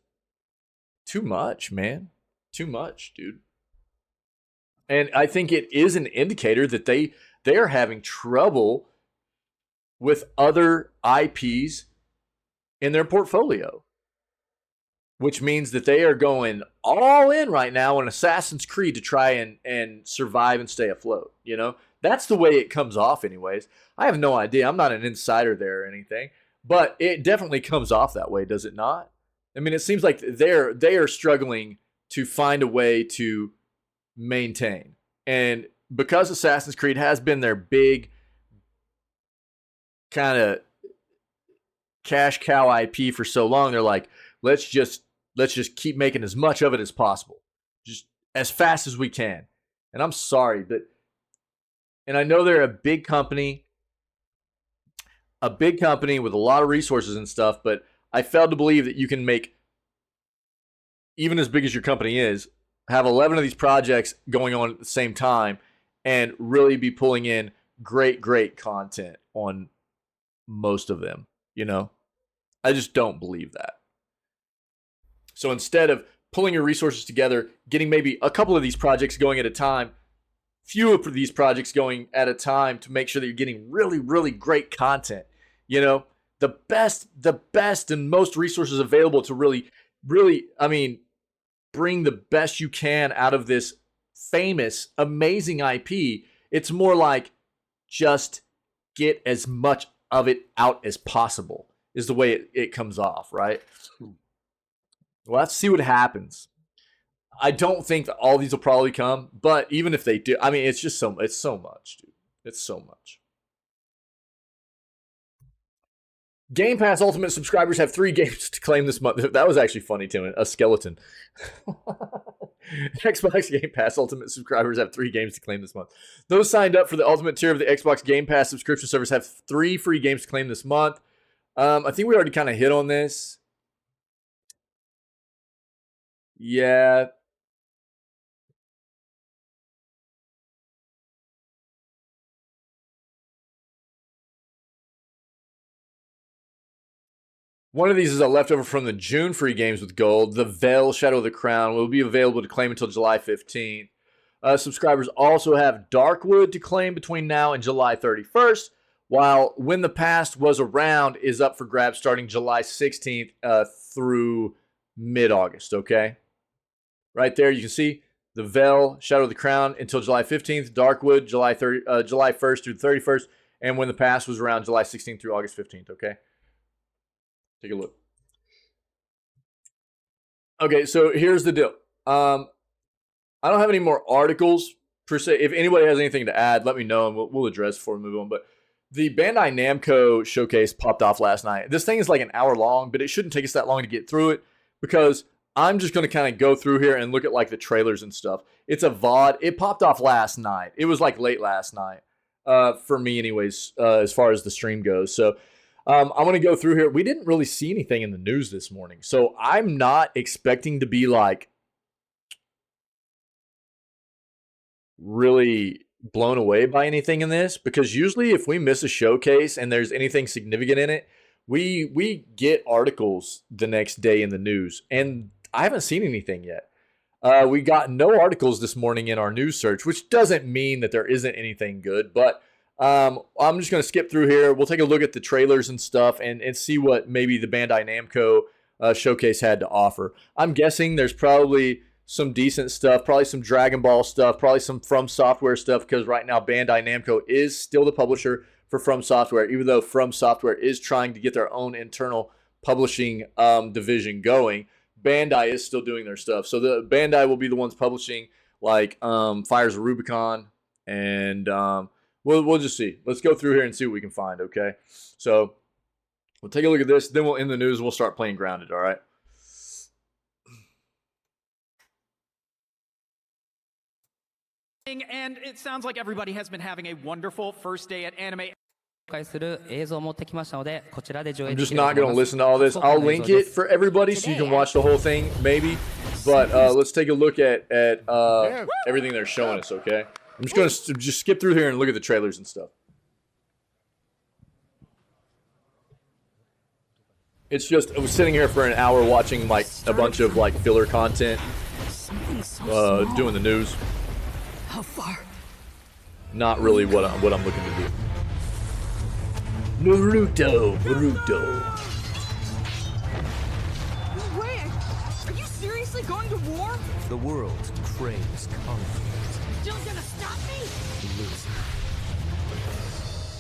too much, man. Too much, dude. And I think it is an indicator that they are having trouble with other IPs in their portfolio, which means that they are going all in right now on Assassin's Creed to try and survive and stay afloat. That's the way it comes off anyways. I have no idea. I'm not an insider there or anything, but it definitely comes off that way, does it not? I mean, it seems like they are struggling to find a way to maintain. And because Assassin's Creed has been their big kind of cash cow IP for so long, they're like, let's just keep making as much of it as possible, just as fast as we can. And I'm sorry, and I know they're a big company with a lot of resources and stuff, but I fail to believe that you can make, even as big as your company is, have 11 of these projects going on at the same time and really be pulling in great content on most of them. I just don't believe that. So instead of pulling your resources together, getting maybe a couple of these projects going at a time, few of these projects going at a time to make sure that you're getting really great content. The best and most resources available to really, I mean, bring the best you can out of this famous, amazing IP. It's more like just get as much of it out as possible is the way it comes off, right? Well, let's see what happens. I don't think that all these will probably come, but even if they do, I mean, it's so much, dude. It's so much. Game Pass Ultimate subscribers have 3 games to claim this month. That was actually funny, Tim. A skeleton. Xbox Game Pass Ultimate subscribers have 3 games to claim this month. Those signed up for the Ultimate tier of the Xbox Game Pass subscription service have 3 free games to claim this month. I think we already kind of hit on this. Yeah. One of these is a leftover from the June free games with gold. The Veil Shadow of the Crown will be available to claim until July 15th. Subscribers also have Darkwood to claim between now and July 31st, while When the Past Was Around is up for grabs starting July 16th through mid-August, okay? Right there, you can see the Veil Shadow of the Crown until July 15th, Darkwood July 1st through 31st, and When the Past Was Around July 16th through August 15th, okay? Take a look. Okay, so here's the deal. I don't have any more articles per se. If anybody has anything to add, let me know and we'll address before we move on. But the Bandai Namco showcase popped off last night. This thing is like an hour long, but it shouldn't take us that long to get through it because I'm just going to kind of go through here and look at like the trailers and stuff. It's a VOD. It popped off last night. It was like late last night for me anyways, as far as the stream goes. So I'm going to go through here. We didn't really see anything in the news this morning. So I'm not expecting to be like really blown away by anything in this, because usually if we miss a showcase and there's anything significant in it, we get articles the next day in the news, and I haven't seen anything yet. We got no articles this morning in our news search, which doesn't mean that there isn't anything good, but I'm just going to skip through here. We'll take a look at the trailers and stuff and see what maybe the Bandai Namco showcase had to offer. I'm guessing there's probably some decent stuff, probably some Dragon Ball stuff, probably some From Software stuff, because right now Bandai Namco is still the publisher for From Software, even though From Software is trying to get their own internal publishing division going. Bandai is still doing their stuff. So the Bandai will be the ones publishing like Fires of Rubicon, and we'll just see. Let's go through here and see what we can find, okay? So We'll take a look at this, then we'll end the news and we'll start playing Grounded, all right? And it sounds like everybody has been having a wonderful first day at anime. I'm just not going to listen to all this. I'll link it for everybody so you can watch the whole thing, maybe. But let's take a look at everything they're showing us, okay? I'm just going to just skip through here and look at the trailers and stuff. It's just, I was sitting here for an hour watching like a bunch of like filler content, doing the news. How far? Not really what I'm looking to do. Naruto. No way! Are you seriously going to war? The world craves conflict. Still gonna stop me? Losing.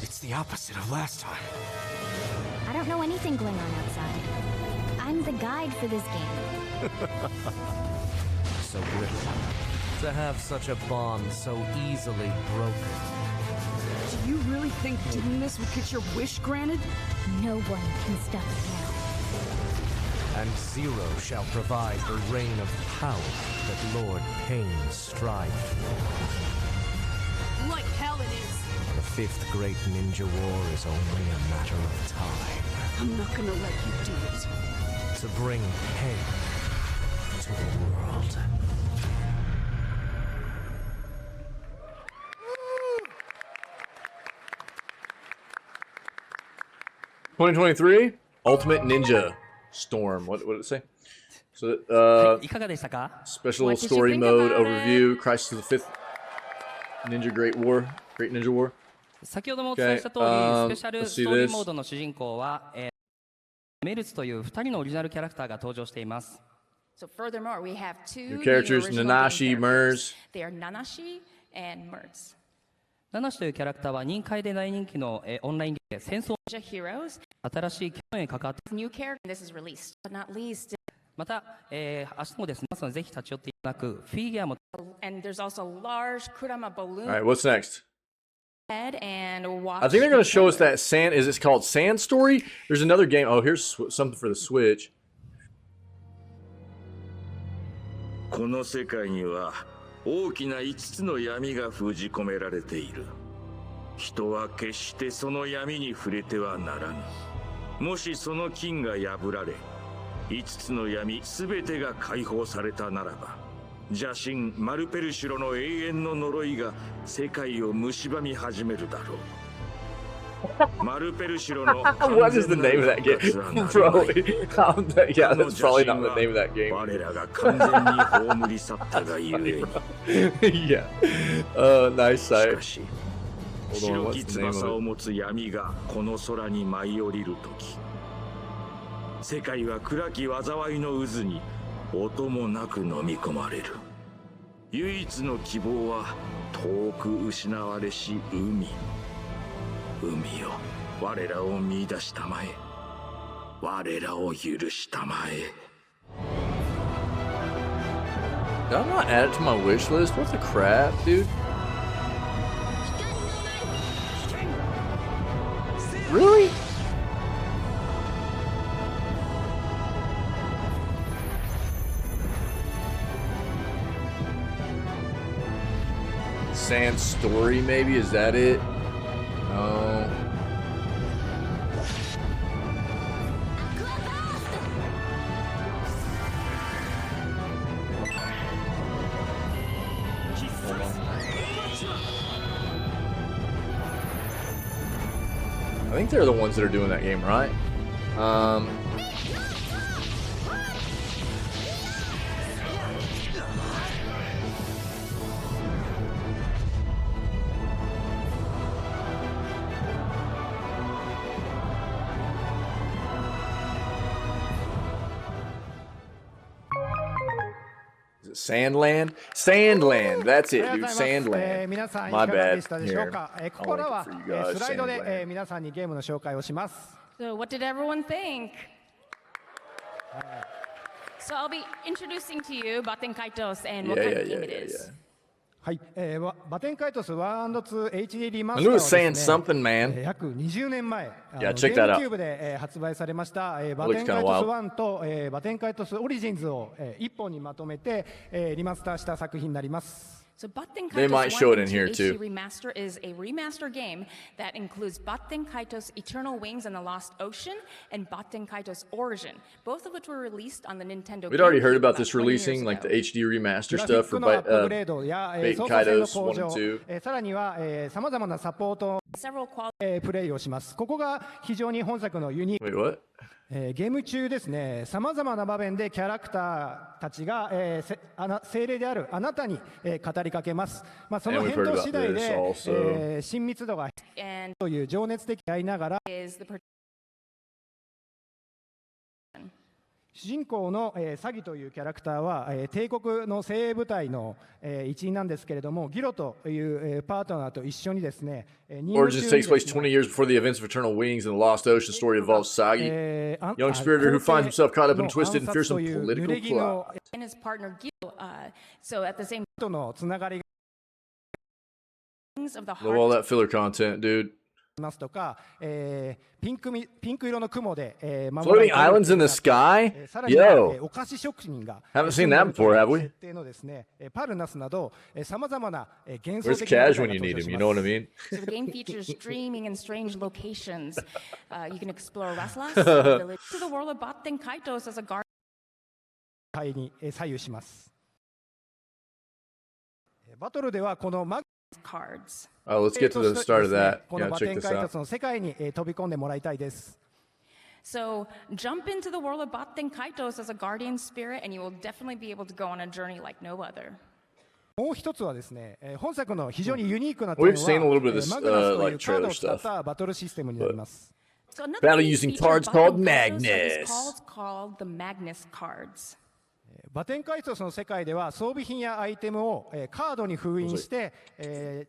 It's the opposite of last time. I don't know anything going on outside. I'm the guide for this game. So brittle. To have such a bond so easily broken. Do you really think doing this would get your wish granted? No one can stop it now. And Zero shall provide the reign of power that Lord Pain strived for. Like hell it is. The fifth great ninja war is only a matter of time. I'm not gonna let you do it. To bring pain to the world. $2023 Ultimate Ninja Storm. What did it say? So, special story mode overview. Crisis of the Fifth Ninja Great Ninja War. 先ほどもお伝えした通り、スペシャルストーリーモードの主人公は、メルツという2人のオリジナルキャラクターが登場しています。So furthermore, we have two new characters, Nanashi, Mers. They are Nanashi and Mers. ナナシというキャラクターは任界で大人気のオンラインゲーム戦争 Heroes. 新しいキャラに関わって New character. This is released, but not least. また、明日もですね、皆さんぜひ立ち寄っていただくフィギュアも。And there's also a large Kurama balloon. All right, what's next? And watch. I think they're going to show us that Sand. Is it called Sand Story? There's another game. Oh, here's something for the Switch. この世界には大きな5つの闇が封じ込められている。人は決してその闇に触れてはならぬ。もしその禁が破られ、5つの闇すべてが解放されたならば、邪神マルペルシュロの永遠の呪いが世界を蝕み始めるだろう。What is the name of that game? Bro, yeah, that's probably not the name of that game. Yeah. Nice sight. Hold on, what's the name of it? 世界は暗き災いの渦に音もなく飲み込まれる。唯一の希望は遠く失われし海。海よ、我らを見出したまえ。我らを許したまえ。Did I not add it to my wish list? What the crap, dude? Really? Sand Story, maybe? Is that it? No. Hold on. I think they're the ones that are doing that game, right? Sandland? Sandland. That's it, dude. Sandland. My bad. Here. I'll link it for you guys. Sandland. So what did everyone think? So I'll be introducing to you Baten Kaitos and what kind of game it is. はい、バテンカイトス 1&2 HD リマス I タ knew ー it は was です saying ね、something, man. 約20年前、 Yeah, ゲ check ー that ム out. キューブで発売されましたバテン Looks カ kinda イトス wild. 1とバテンカイトスオリジンズを一本にまとめてリマスターした作品になります。So Batten They might Kaitos show it 1 in here and too. 2 HD Remaster is a remaster game that includes Batten Kaitos Eternal Wings and the Lost Ocean and Batten Kaitos Origin, both of which were released on the Nintendo We'd already heard GameCube about this about 20 years releasing, like the ago. HD remaster グラフィ stuff ッ for クのアップグレードや Bait 操作性の Kaitos 向 1上 and 2. さらにはさまざまなサポート Several quality プレイをします。ここが非常に本作のユニーク。 Wait, what? ゲーム中ですね、さまざまな場面でキャラクターたちが、精霊であるあなたに、語りかけます。まあ、その返答次第で、親密度がという情熱的でありながら、主人公の、サギというキャラクターは、帝国の精鋭部隊の、一員なんですけれども、ギロという、パートナーと一緒にですね、Origins takes place 20 years before the events of Eternal Wings and the Lost Ocean. Story involves Sagi, young spiritor who finds himself caught up in twisted and fearsome political plot. and his partner Gil. So at the same とのつながり things of the Love all heart. that filler content, dude. ますとか、ピンク色の雲で、Floating islands in the sky? さらには、 Yo. お菓子職人が Haven't seen that before, have we? 設定のですね、パルナスなどさまざまな幻想 Where's 的な Cash when you need him? You know what I mean? So the game features streaming in strange locations. You can explore Raslas, a village, to the world of Batten Kaitos as a garden. 敗に左右します。バトルではこのマグ cards. Oh, let's get to the start of that. この Yeah, バ check テン this カイト out. スの世界に飛び込んでもらいたいです。So jump into the world of Batten Kaitos as a guardian spirit, and you will definitely be able to go on a journey like no other. もう一つはですね、本作の非常にユニークな We've seen a little bit of 点 this, はマグナスという like カード trailer を使っ stuff. たバトルシステムになります。So another Battle key using feature of cards called Batten Kaitos are these Magnus. cards called the Magnus cards. バテンカイトスの世界では装備品やアイテムをカードに封印して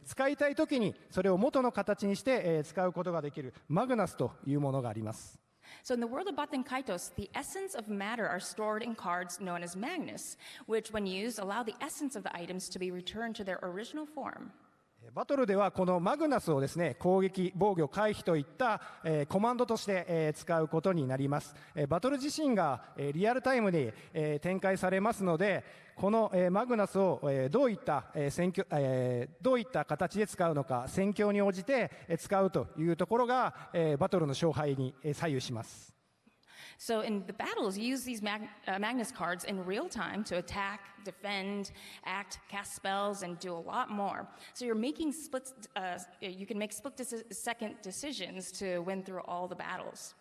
使いたいときにそれを元の形にして使うことができるマグナスというものがあります。So in the world of Batten Kaitos, the essence of matter are stored in cards known as Magnus, which when used allow the essence of the items to be returned to their original form. バトルではこのマグナスをですね、攻撃、防御、回避といった、コマンドとして、使うことになります。バトル自身が、リアルタイムに、展開されますので、この、マグナスを、どういった、どういった形で使うのか、戦況に応じて、使うというところが、バトルの勝敗に、左右します。So in the battles, you use these Magnus cards in real time to attack, defend, act, cast spells, and do a lot more. So you're making you can make split-second decisions to win through all the battles.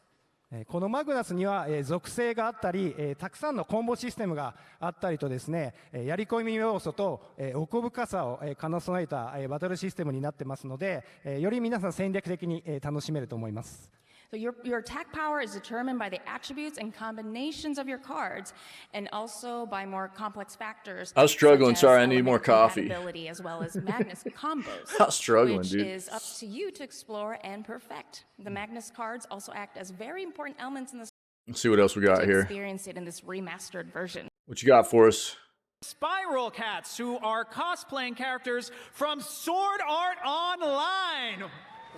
このマグナスには属性があったり、たくさんのコンボシステムがあったりとですね、やり込み要素と奥深さを兼ね備えたバトルシステムになってますので、より皆さん戦略的に楽しめると思います。So your attack power is determined by the attributes and combinations of your cards, and also by more complex factors. I was struggling. Such as Sorry, I need more element coffee. compatibility, as well as Magnus combos. I was struggling, which dude. is up to you to explore and perfect. The Magnus cards also act as very important elements in the Let's see what else we got here. Experience it in this remastered version. What you got for us? Spiral Cats, who are cosplaying characters from Sword Art Online.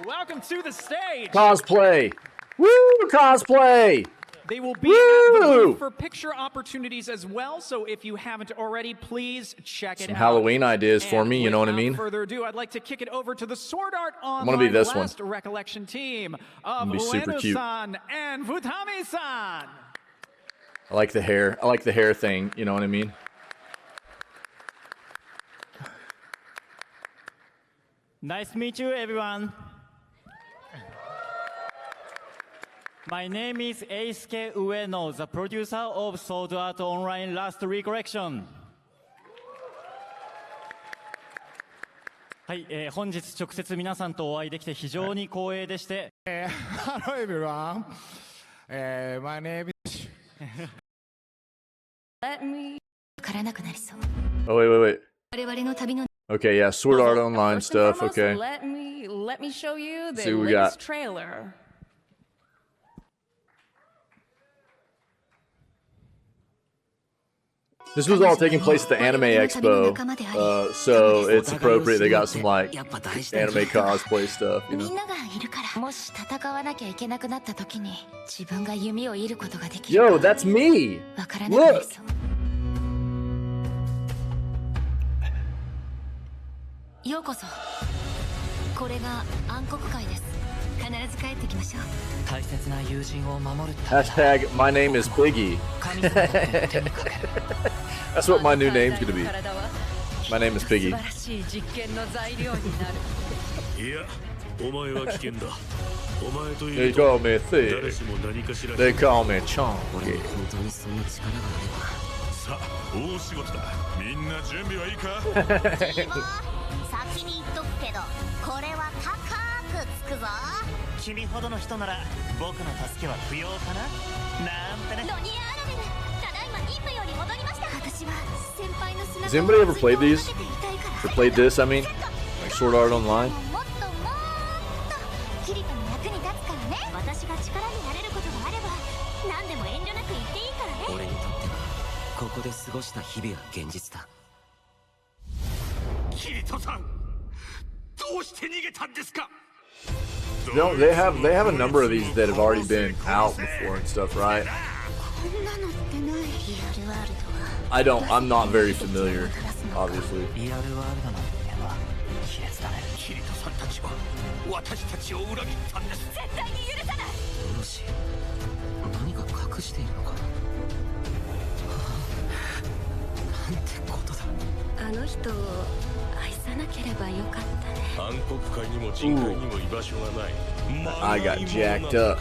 Welcome to the stage. Cosplay. Woo! Cosplay. They will be at the booth for picture opportunities as well, so if you haven't already, please check it out. Some Halloween ideas for me, you know what I mean? Without further ado, I'd like to kick it over to the Sword Art I'm gonna Online be this one. Last Recollection team of I'm gonna be super cute. Ueno-san and Futami-san. I like the hair. I like the hair thing, you know what I mean? Nice to meet you, everyone. My name is Eisuke Ueno, the producer of Sword Art Online Last Recollection. はい、本日直接皆さんとお会いできて非常に光栄でして。Hello everyone. My name is. Let me. Oh, wait. Okay, yeah, Sword Art Online First and stuff, foremost, okay. Let me show you the See what we latest got. trailer. This was all taking place at the Anime Expo, so it's appropriate they got some like anime cosplay stuff, you know. Yo, that's me! Look! Hashtag my name is Piggy. That's what my new name's gonna be. My name is Piggy. They call me Thick. They call me Chonky. Has anybody ever played these? Or played this, I mean? Like Sword Art Online? No, they have a number of these that have already been out before and stuff, right? I'm not very familiar, obviously. I got jacked up.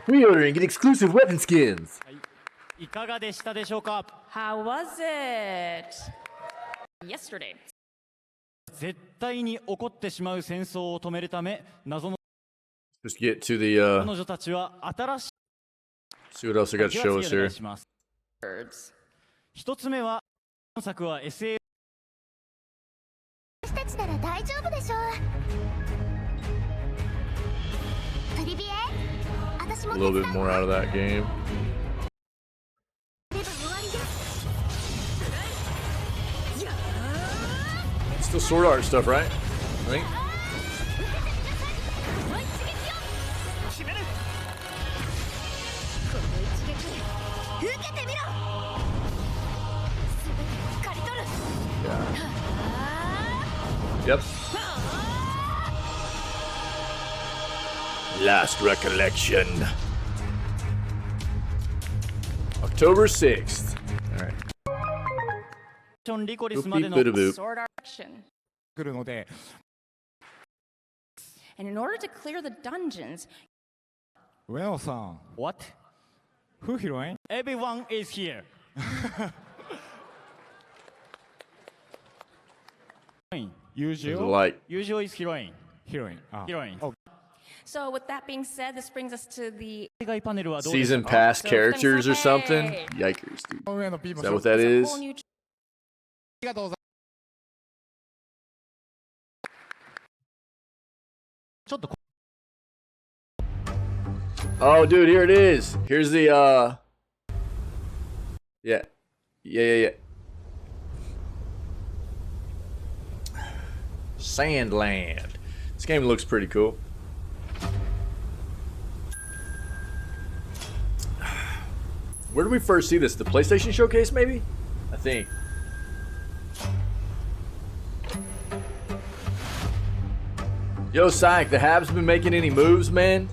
Pre-order and get exclusive weapon skins. How was it? Yesterday. Just get to the see what else I got to show us here. 一つ目は本作は SA A little bit more out of that game. Still Sword Art stuff, right? I think. Yep. Last Recollection. October 6th. Alright. Sword art action. And in order to clear the dungeons, Well-san. What? Who heroine? Everyone is here. Usual is heroine. Heroine. Oh. So with that being said, this brings us to the season pass characters or something. Yikers, dude. Is that what that is? Oh, dude, here it is. Here's the yeah. Sandland. This game looks pretty cool. Where did we first see this? The PlayStation Showcase, maybe? I think. Yo, Sonic, the Habs been making any moves, man?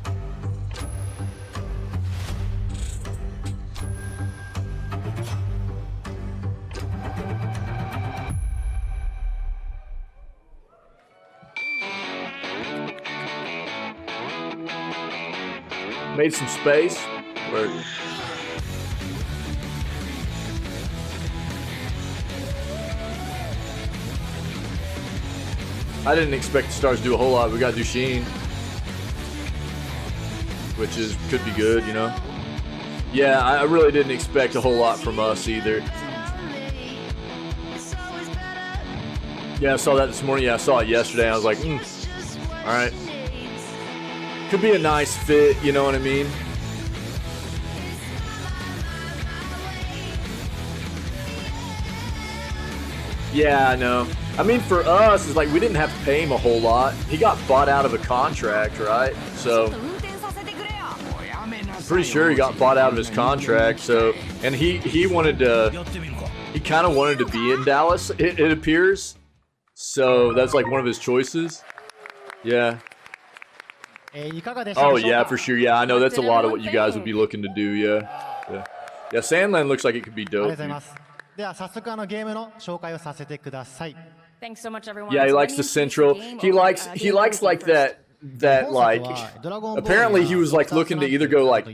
Made some space. Where I didn't expect the stars to do a whole lot. We got Duchenne, which could be good, you know. Yeah, I really didn't expect a whole lot from us either. Yeah, I saw that this morning. Yeah, I saw it yesterday. I was like, all right. Could be a nice fit, you know what I mean? Yeah, I know. I mean, for us, it's like we didn't have to pay him a whole lot. He got bought out of a contract, right? So I'm pretty sure he got bought out of his contract. So, and he wanted to, he kind of wanted to be in Dallas, it appears. So that's like one of his choices. Yeah. Oh yeah, for sure. Yeah, I know that's a lot of what you guys would be looking to do. Yeah. Sandland looks like it could be dope. Thanks so much, everyone. Yeah, he likes the central. He likes like that like. Apparently, he was like looking to either go like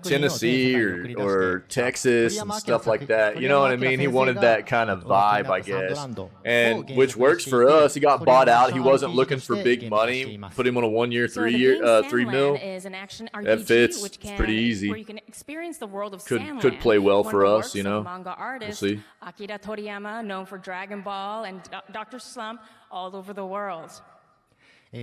Tennessee or Texas and stuff like that. You know what I mean? He wanted that kind of vibe, I guess. And which works for us. He got bought out. He wasn't looking for big money. Put him on a 1 year, 3 mil. That fits. It's pretty easy. Could play well for us, you know. We'll see. Akira Toriyama, known for Dragon Ball, and Dr. Slump all over the world.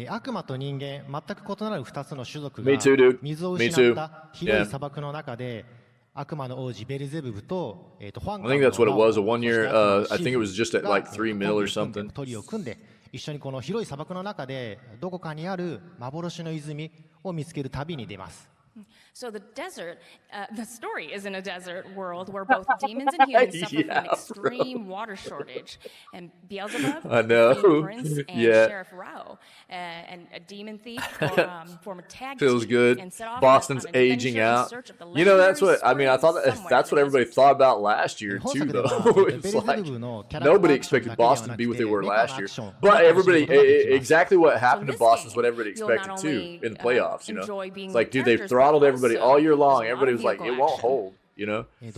悪魔と人間、全く異なる2つの種族が Me too, dude. 水を失った広い砂漠の中で悪魔の王子ベルゼブブとファンカ I think that's what it was. A 1 year. I think it was just at like 3 mil or something. トリを組んで一緒にこの広い砂漠の中でどこかにある幻の泉を見つける旅に出ます。 So the desert, the story is in a desert world where both demons and humans suffer from an extreme water shortage. And Beelzebub, the prince, and Sheriff Rao, and a demon thief, form a tag team. Feels good. And set off Boston's on an aging adventure in out. search of the You know, that's what I mean. I thought somewhere that's what everybody thought about last year too, though. It's like nobody expected Boston to be what they were last year, but everybody exactly what happened to Boston is what everybody expected too in the playoffs. You know, it's like, dude, they throttled everybody all year long. Everybody was like, it won't hold, you know? It's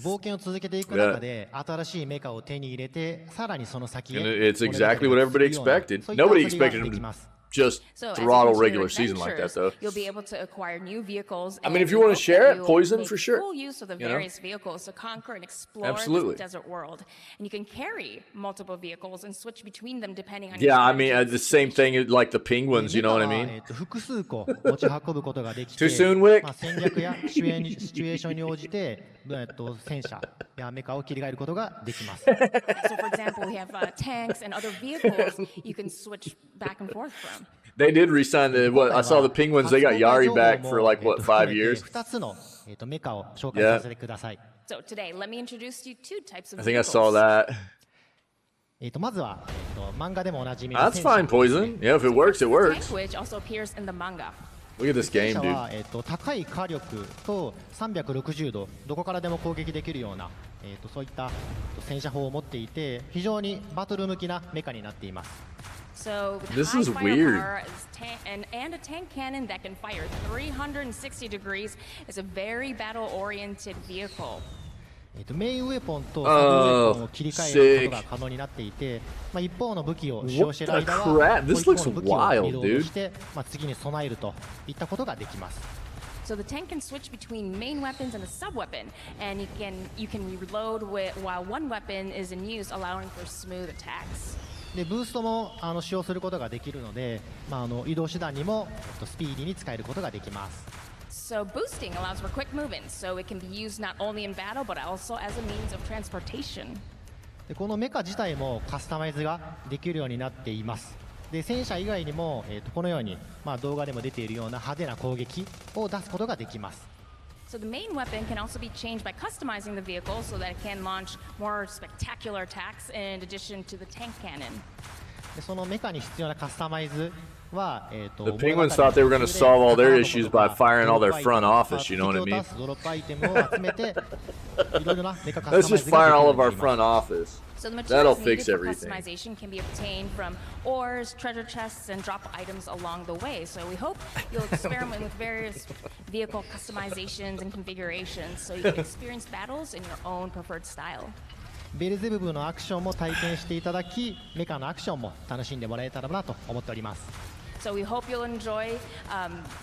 exactly what everybody expected. Nobody expected him to just throttle regular season like that, though. You'll be able to acquire new vehicles. I mean, if you want to share it, Poison, for sure. Full use of the various vehicles to conquer and explore Absolutely. this desert world. And you can carry multiple vehicles and switch between them depending on Yeah, I mean, the same thing like the penguins, you know what I mean? Too soon, Wick? 戦略やシチュエーションに応じて戦車やメカを切り替えることができます。 So, for example, we have tanks and other vehicles you can switch back and forth from. They did re-sign the what I saw the Penguins. They got Yari back for like what 5 years. 2つのメカを紹介させてください。 So today, let me introduce you two types of I think I vehicles. saw that. まずは漫画でもおなじみの That's fine, Poison. Yeah, if it works, it works. Tank, which also appears in the manga. Look at this game, 戦車 dude. は高い火力と360度どこからでも攻撃できるようなそういった戦車砲を持っていて非常にバトル向きなメカになっています。 So This high is weird. firepower and a tank cannon that can fire 360 degrees is a very battle-oriented vehicle. メインウェポンとサブウェポンを切り替えることが可能になっていて、一方の武器を使用している間は、もう一方の武器をリロードして、次に備えるといったことができます。 So the tank can switch between main weapons and a sub-weapon, and you can reload while one weapon is in use, allowing for smooth attacks. でブーストも使用することができるので、移動手段にもスピーディーに使えることができます。 So boosting allows for quick movement, so it can be used not only in battle but also as a means of transportation. でこのメカ自体もカスタマイズができるようになっています。で戦車以外にも、このように、動画でも出ているような派手な攻撃を出すことができます。 So the main weapon can also be changed by customizing the vehicle so that it can launch more spectacular attacks in addition to the tank cannon. でそのメカに必要なカスタマイズは、The Penguins thought they were going to solve all their issues by firing all their front office, you know what I mean? ドロップアイテムを集めていろいろなメカカ Let's スタマイ just ズが fire できる all よう of にな our ります。 front office. So the That'll materials fix needed for everything. customization can be obtained from ores, treasure chests, and drop items along the way. So we hope you'll experiment with various vehicle customizations and configurations so you can experience battles in your own preferred style. ベルゼブブのアクションも体験していただき、メカのアクションも楽しんでもらえたらなと思っております。So we hope you'll enjoy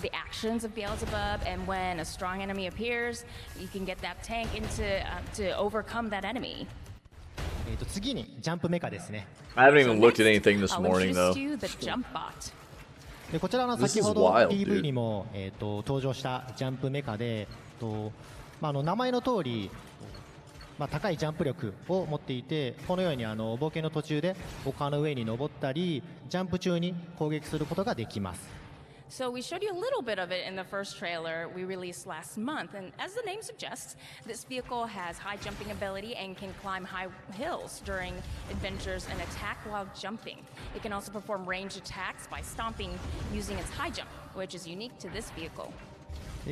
the actions of Beelzebub, and when a strong enemy appears, you can get that tank to overcome that enemy. 次にジャンプメカですね。I haven't even looked at anything this I'll morning though. introduce you the jump bot. でこちらの先ほど PV にも、登場したジャンプメカで、名前の通り、高いジャンプ力を持っていて、このように冒険の途中で丘の上に登ったり、ジャンプ中に攻撃することができます。So we showed you a little bit of it in the first trailer we released last month, and as the name suggests, this vehicle has high jumping ability and can climb high hills during adventures and attack while jumping. It can also perform ranged attacks by stomping using its high jump, which is unique to this vehicle.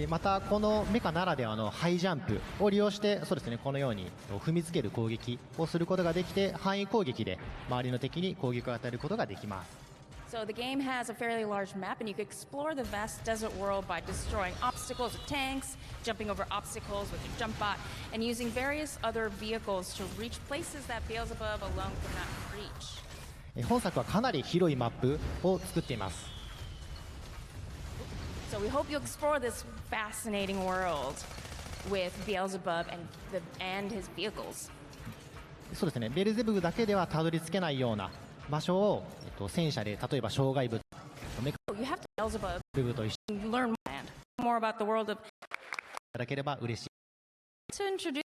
またこのメカならではのハイジャンプを利用して、そうですね、このように踏みつける攻撃をすることができて、範囲攻撃で周りの敵に攻撃を与えることができます。So the game has a fairly large map, and you can explore the vast desert world by destroying obstacles with tanks, jumping over obstacles with your jump bot, and using various other vehicles to reach places that Beelzebub alone could not reach. 本作はかなり広いマップを作っています。So we hope you explore this fascinating world with Beelzebub and his vehicles. そうですね、ベルゼブブだけではたどり着けないような場所を、戦車で例えば障害物、メカブと一緒に learn more about the world of いただければ嬉しい。To introduce,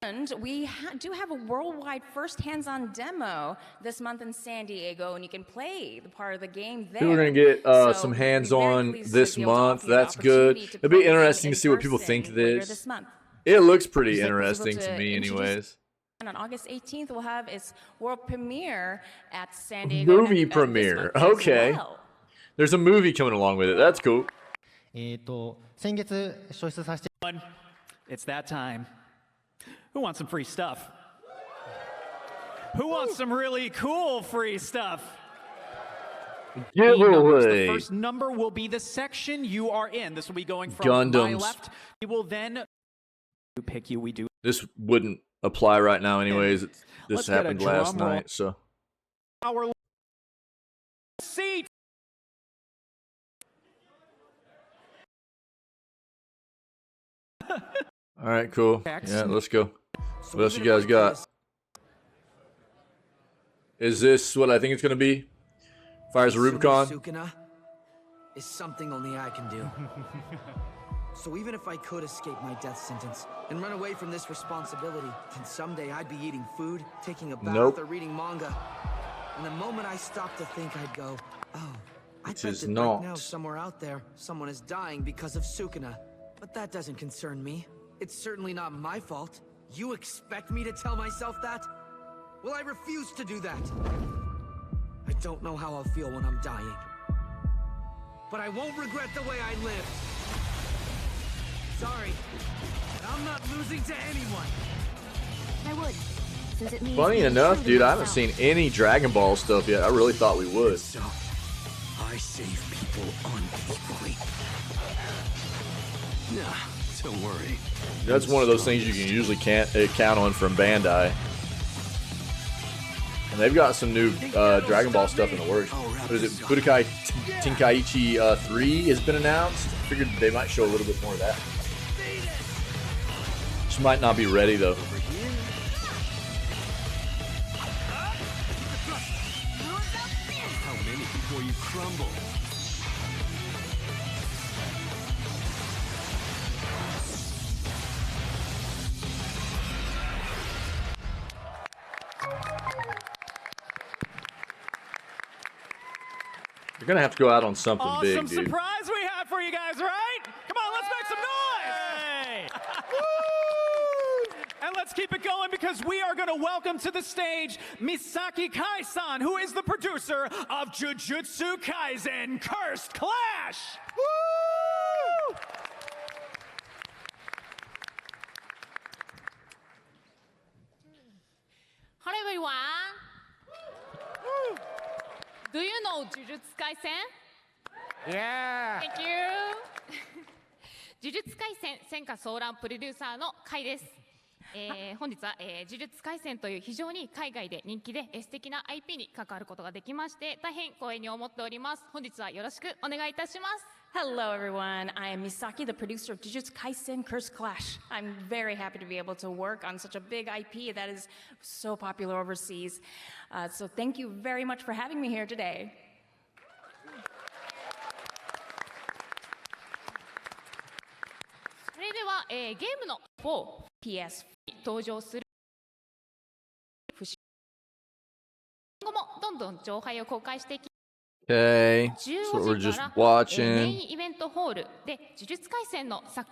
and we do have a worldwide first hands-on demo this month in San Diego, and you can play the part of the game there. We're going to get some hands-on this month. That's good. It'll be interesting to see what people think of this. It looks pretty interesting to me anyways. And on August 18th, we'll have its world premiere at San Diego. Movie premiere. Okay. There's a movie coming along with it. That's cool. 先月初出させて It's that time. Who wants some free stuff? Who wants some really cool free stuff? Giveaway. The first number will be the section you are in. This will be going from Gundams. my left. We will then pick you. We do. This wouldn't apply right now anyways. This happened last night, so. Our seat. All right, cool. Yeah, let's go. What else you guys got? Is this what I think it's gonna be? Fires of Rubicon? Is something only I can do. So even if I could escape my death sentence and run away from this responsibility, then someday I'd be eating food, taking a bath, or reading manga. And the moment I stop to think, I'd go, oh, I bet that right now somewhere out there, someone is dying because of Sukuna. But that doesn't concern me. It's certainly not my fault. You expect me to tell myself that? Well, I refuse to do that. I don't know how I'll feel when I'm dying. But I won't regret the way I lived. Sorry, but I'm not losing to anyone. I would, since it means Funny enough, dude, I haven't seen any Dragon Ball stuff yet. I really thought we would. So, I save people unfaithfully. Nah, don't worry. That's one of those things you can usually count on from Bandai. And they've got some new Dragon Ball stuff in the works. What is it? Budokai Tenkaichi 3 has been announced. I figured they might show a little bit more of that. Just might not be ready though. How many before you crumble? You're gonna have to go out on something big, dude. Awesome surprise we have for you guys, right? Come on, let's make some noise! And let's keep it going because we are going to welcome to the stage Misaki Kai-san, who is the producer of Jujutsu Kaisen Cursed Clash! Woo! Hello everyone. Do you know Jujutsu Kaisen? Yeah. Thank you. 呪術廻戦戦火騒乱プロデューサーのカイです。本日は、呪術廻戦という非常に海外で人気で素敵な IP に関わることができまして大変光栄に思っております。本日はよろしくお願いいたします。Hello, everyone. I am Misaki, the producer of Jujutsu Kaisen Curse Clash. I'm very happy to be able to work on such a big IP that is so popular overseas. So thank you very much for having me here today. それでは、ゲームの 4PS に登場する今後もどんどん情報を公開していき Okay, so we're just watching.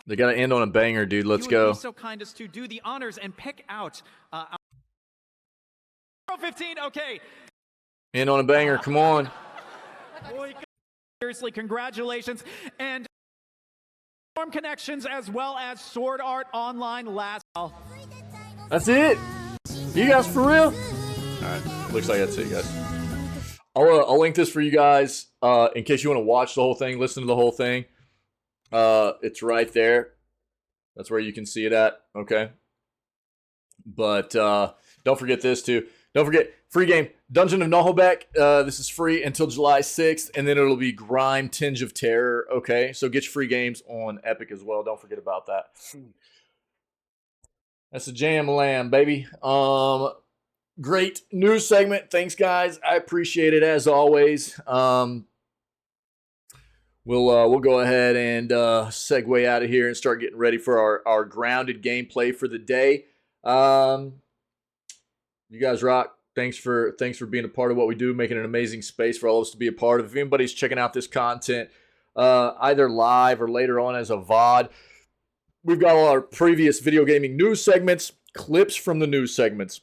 They gotta end on a banger, dude. Let's go. So kind as to do the honors and pick out 15. Okay. End on a banger. Come on. Seriously, congratulations and Storm Connections as well as Sword Art Online last. That's it. You guys for real? All right. Looks like that's it, guys. I'll link this for you guys in case you want to watch the whole thing, listen to the whole thing. It's right there. That's where you can see it at. Okay. But don't forget this too. Don't forget, free game, Dungeon of Nullbeck. This is free until July 6th, and then it'll be Grime Tinge of Terror. Okay, so get your free games on Epic as well. Don't forget about that. That's a jam lamb, baby. Great news segment. Thanks, guys. I appreciate it as always. We'll go ahead and segue out of here and start getting ready for our grounded gameplay for the day. You guys rock. Thanks for being a part of what we do, making an amazing space for all of us to be a part of. If anybody's checking out this content, either live or later on as a VOD, we've got all our previous video gaming news segments, clips from the news segments,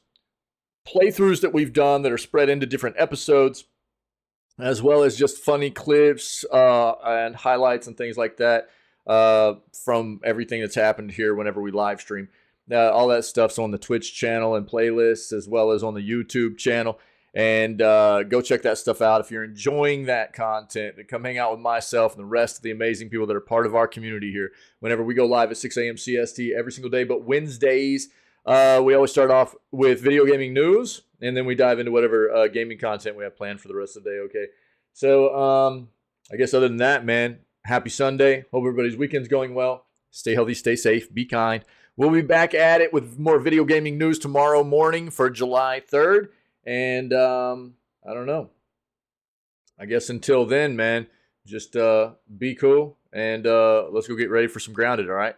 playthroughs that we've done that are spread into different episodes, as well as just funny clips and highlights and things like that from everything that's happened here whenever we live stream. All that stuff's on the Twitch channel and playlists, as well as on the YouTube channel. And go check that stuff out. If you're enjoying that content, then come hang out with myself and the rest of the amazing people that are part of our community here whenever we go live at 6 a.m. CST every single day. But Wednesdays, we always start off with video gaming news, and then we dive into whatever gaming content we have planned for the rest of the day, okay? So, I guess other than that, man, happy Sunday. Hope everybody's weekend's going well. Stay healthy, stay safe, be kind. We'll be back at it with more video gaming news tomorrow morning for July 3rd. And, I don't know. I guess until then, man, just be cool, and let's go get ready for some Grounded, all right?